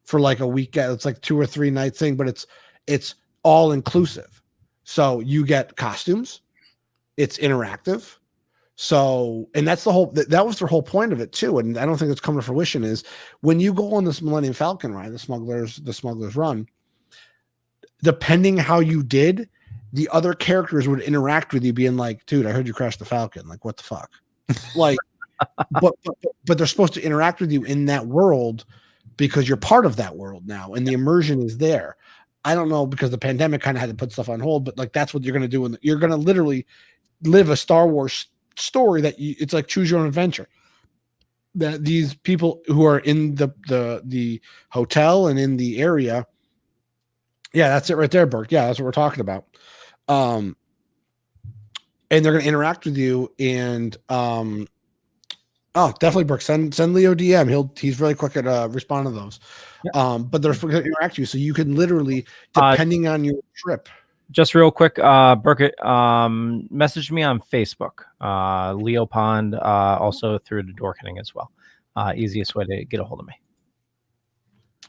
for like a weekend. It's like 2 or 3 night thing, but it's all inclusive. So you get costumes. It's interactive. So, and that's that was their whole point of it too. And I don't think it's come to fruition, is when you go on this Millennium Falcon ride, the Smuggler's Run, depending how you did, the other characters would interact with you being like, dude, I heard you crashed the Falcon. Like, what the fuck? Like, but they're supposed to interact with you in that world because you're part of that world now. And the immersion is there. I don't know, because the pandemic kind of had to put stuff on hold, but like, that's what you're going to do. You're going to literally live a Star Wars story it's like choose your own adventure, that these people who are in the hotel and in the area. Yeah, that's it right there, Burke. Yeah, that's what we're talking about. And they're going to interact with you, and definitely, Burke, send Leo DM. He's really quick at responding to those. Yeah. But they're going to interact with you, so you can literally, depending on your trip. Just real quick, Burkett, message me on Facebook, Leo Pond, also through the Dorkening as well. Easiest way to get a hold of me.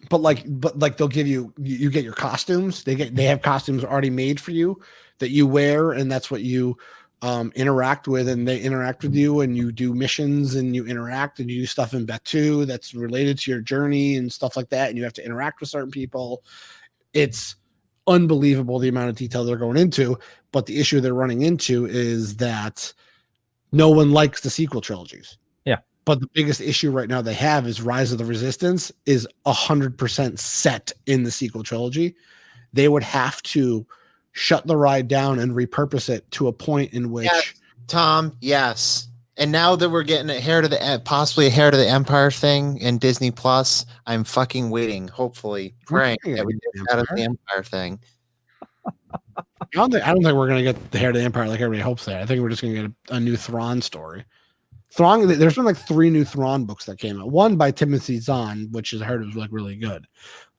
But they'll give you get your costumes. They have costumes already made for you that you wear, and that's what you interact with, and they interact with you, and you do missions, and you interact, and you do stuff in Batuu that's related to your journey and stuff like that, and you have to interact with certain people. It's unbelievable the amount of detail they're going into, but the issue they're running into is that no one likes the sequel trilogies. Yeah. But the biggest issue right now they have is Rise of the Resistance is 100% set in the sequel trilogy. They would have to shut the ride down and repurpose it to a point in which Tom, yes. And now that we're getting possibly a Hair to the Empire thing in Disney Plus, I'm fucking waiting, hopefully, praying that we get out of the Empire thing. I don't think we're gonna get the Hair to the Empire like everybody hopes that. I think we're just gonna get a new Thrawn story. Thrawn. There's been like 3 new Thrawn books that came out. One by Timothy Zahn, which I heard was like really good.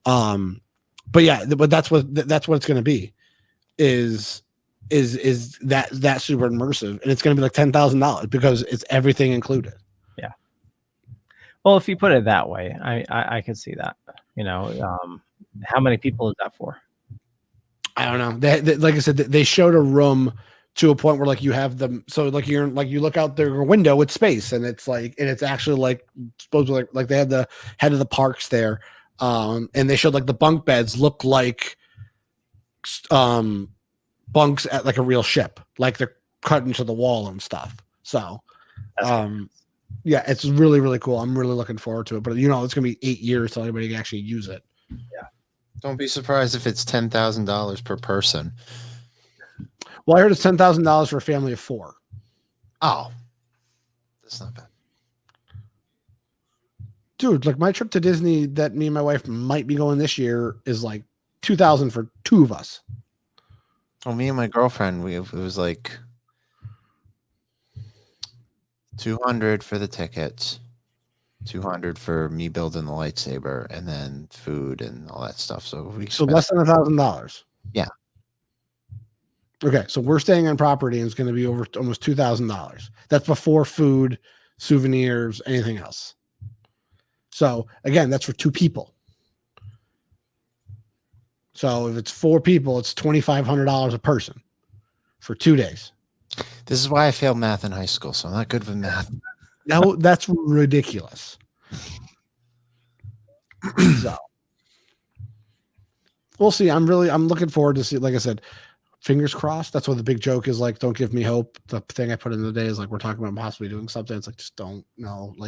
But yeah, but that's what it's going to be. Is that super immersive, and it's going to be like $10,000 because it's everything included. Yeah. Well, if you put it that way, I could see that. How many people is that for? I don't know. They, like I said, they showed a room to a point where like you have them. So like you look out their window with space, and it's actually like supposedly like they had the head of the parks there, and they showed like the bunk beds look like bunks at like a real ship, like they're cut into the wall and stuff. So, yeah, it's really, really cool. I'm really looking forward to it. But it's gonna be 8 years till anybody can actually use it. Yeah. Don't be surprised if it's $10,000 per person. Well, I heard it's $10,000 for a family of 4. Oh, that's not bad. Dude, like my trip to Disney that me and my wife might be going this year is like $2,000 for 2 of us. Oh, me and my girlfriend, it was like $200 for the tickets, $200 for me building the lightsaber, and then food and all that stuff. So less than $1,000. Yeah. Okay, so we're staying on property, and it's going to be over almost $2,000. That's before food, souvenirs, anything else. So again, that's for 2 people. So if it's 4 people, it's $2,500 a person for 2 days. This is why I failed math in high school, so I'm not good with math. No, that's ridiculous. So we'll see. I'm looking forward to see. Like I said, fingers crossed. That's what the big joke is. Like, don't give me hope. The thing I put in the day is like we're talking about possibly doing something. It's like just don't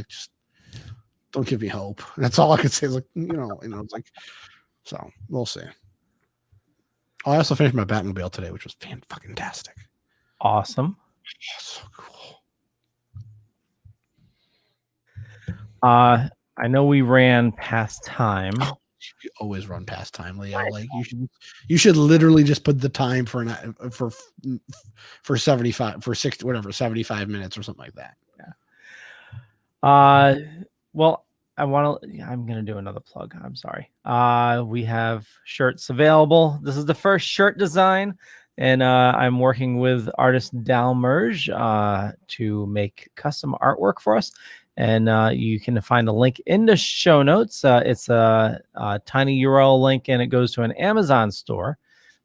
just don't give me hope. That's all I could say. Is like it's like so. We'll see. I also finished my Batmobile today, which was fantastic. Awesome. Oh, so cool. I know we ran past time. You always run past time, Leo. Like you should literally just put the time for 75 for 60 whatever 75 minutes or something like that. Yeah. Well, I'm gonna do another plug. I'm sorry. We have shirts available. This is the first shirt design, and I'm working with artist Dalmerge to make custom artwork for us. And you can find a link in the show notes. It's a tiny URL link, and it goes to an Amazon store.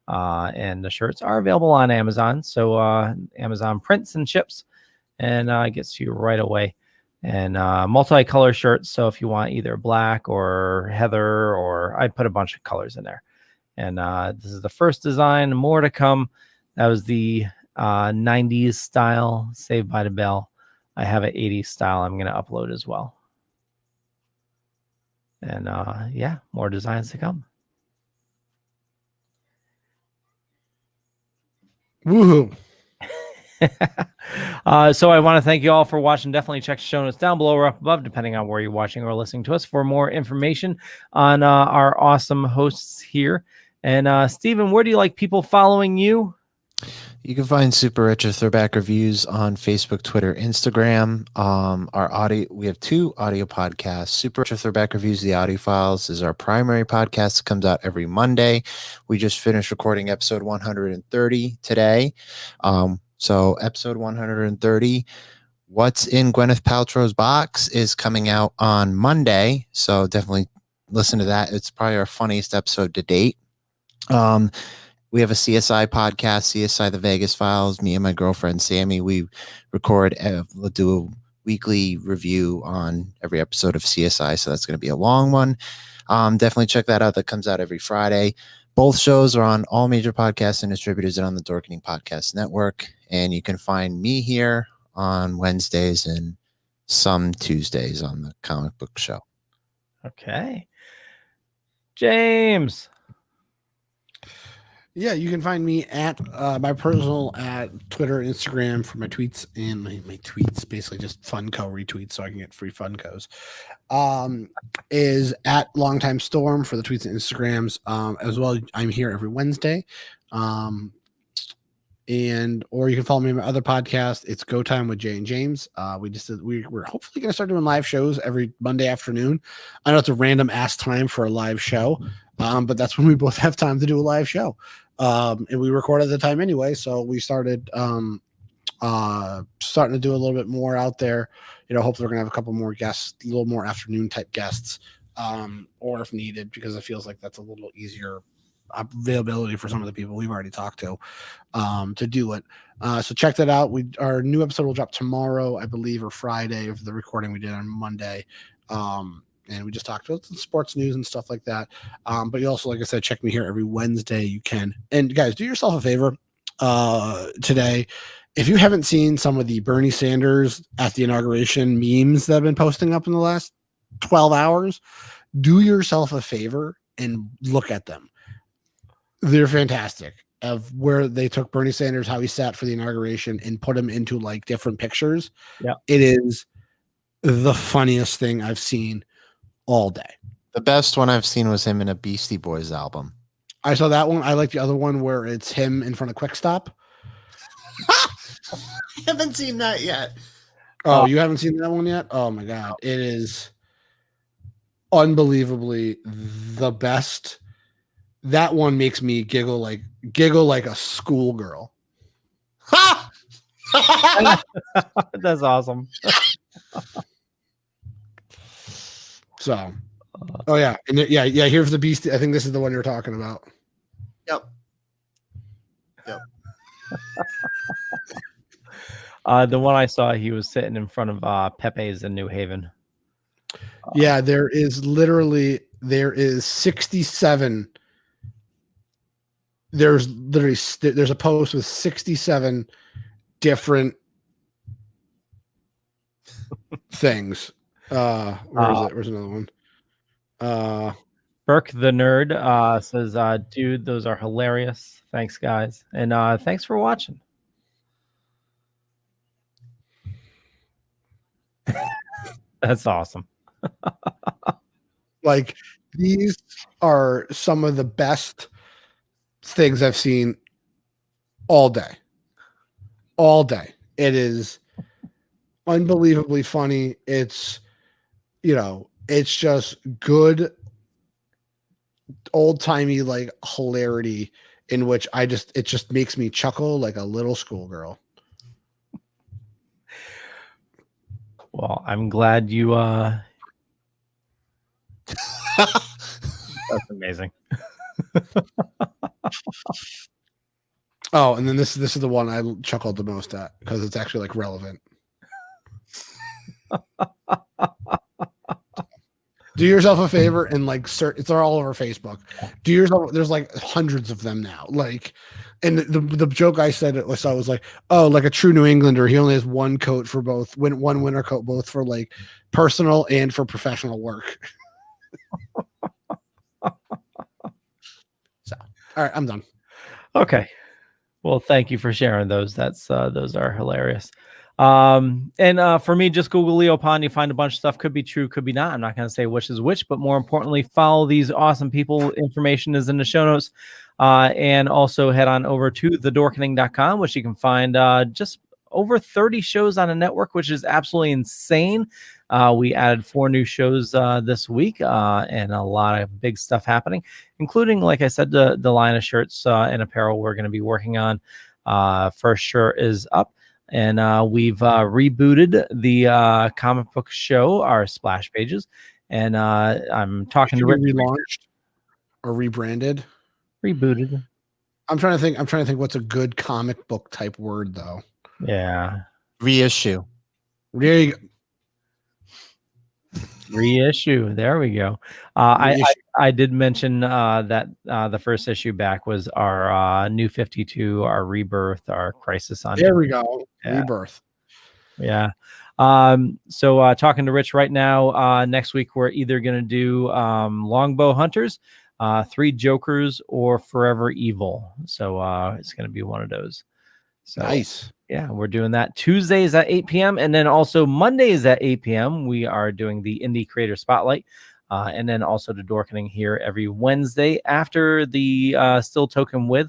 And the shirts are available on Amazon. So Amazon prints and ships, and gets to you right away. And multicolor shirts. So if you want either black or heather, or I put a bunch of colors in there. And this is the first design. More to come. That was the 90s style Saved by the Bell. I have an 80s style I'm going to upload as well. And yeah, more designs to come. Woohoo. So I want to thank you all for watching. Definitely check the show notes down below or up above, depending on where you're watching or listening to us, for more information on our awesome hosts here. And Steven, where do you like people following you? You can find Super Richard Throwback Reviews on Facebook, Twitter, Instagram. Our audio, we have 2 audio podcasts. Super Richard Throwback Reviews, the audio files, is our primary podcast that comes out every Monday. We just finished recording episode 130 today. So episode 130, What's in Gwyneth Paltrow's Box, is coming out on Monday. So definitely listen to that. It's probably our funniest episode to date. We have a CSI podcast, CSI The Vegas Files. Me and my girlfriend, Sammy, we we'll do a weekly review on every episode of CSI. So that's going to be a long one. Definitely check that out. That comes out every Friday. Both shows are on all major podcasts and distributors and on the Dorkening Podcast Network. And you can find me here on Wednesdays and some Tuesdays on the Comic Book Show. Okay. James. Yeah, you can find me at my personal at Twitter and Instagram for my tweets, and my tweets, basically just Funko retweets so I can get free Funkos. Is at Longtime Storm for the tweets and Instagrams. As well, I'm here every Wednesday. or you can follow me on my other podcast. It's Go Time with Jay and James. We're hopefully going to start doing live shows every Monday afternoon. I know it's a random ass time for a live show, but that's when we both have time to do a live show. And we record at the time anyway, so we started starting to do a little bit more out there. Hopefully we're gonna have a couple more guests, a little more afternoon type guests, or if needed, because it feels like that's a little easier availability for some of the people we've already talked to do it. So check that out. Our new episode will drop tomorrow, I believe, or Friday of the recording we did on Monday. And we just talked about sports news and stuff like that. But you also, like I said, check me here every Wednesday. You can. And guys, do yourself a favor today. If you haven't seen some of the Bernie Sanders at the inauguration memes that have been posting up in the last 12 hours, do yourself a favor and look at them. They're fantastic, of where they took Bernie Sanders, how he sat for the inauguration, and put him into like different pictures. Yeah. It is the funniest thing I've seen all day. The best one I've seen was him in a Beastie Boys album. I saw that one. I like the other one where it's him in front of Quick Stop. I haven't seen that yet. Oh, you haven't seen that one yet? Oh my God. It is unbelievably the best. That one makes me giggle like a schoolgirl. Ha! That's awesome. So, oh yeah, and yeah. Here's the beast. I think this is the one you're talking about. Yep. The one I saw, he was sitting in front of Pepe's in New Haven. Yeah, there is 67. There's a post with 67 different things. Where is it? Where's another one? Burke the Nerd says, dude, those are hilarious. Thanks, guys. And thanks for watching. That's awesome. Like, these are some of the best things I've seen all day. All day. It is unbelievably funny. It's, it's just good old-timey like hilarity in which it just makes me chuckle like a little schoolgirl. Well, I'm glad you that's amazing. Oh, and then this is the one I chuckled the most at because it's actually like relevant. Do yourself a favor and like search. It's all over Facebook. Do yourself. There's like hundreds of them now. Like, and the joke I said it was, I was like, oh, like a true New Englander, he only has one coat for both, one winter coat, both for like personal and for professional work. So, all right, I'm done. Okay. Well, thank you for sharing those. Those are hilarious. And for me, just Google Leo Pond. You find a bunch of stuff. Could be true, could be not. I'm not going to say which is which, but more importantly, follow these awesome people. Information is in the show notes. And also head on over to thedorkening.com, which you can find just over 30 shows on a network, which is absolutely insane. We added 4 new shows this week and a lot of big stuff happening, including, like I said, the line of shirts and apparel we're going to be working on. First shirt is up. And we've rebooted the comic book show, our splash pages. And I'm talking to Rick. Relaunched or rebranded? Rebooted. I'm trying to think what's a good comic book type word though. Yeah. Reissue. There you go. Reissue. There we go. I did mention that the first issue back was our New 52, our Rebirth, our Crisis on. There we go. Yeah. Rebirth. Yeah. So talking to Rich right now, next week we're either going to do Longbow Hunters, Three Jokers, or Forever Evil. So it's going to be one of those. So, nice. Yeah, we're doing that Tuesdays at 8 p.m. And then also Mondays at 8 p.m. We are doing the Indie Creator Spotlight. And then also the Dorkening here every Wednesday after the Still Token With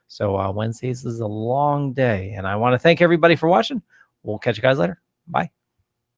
So Wednesdays is a long day, and I want to thank everybody for watching. We'll catch you guys later. Bye.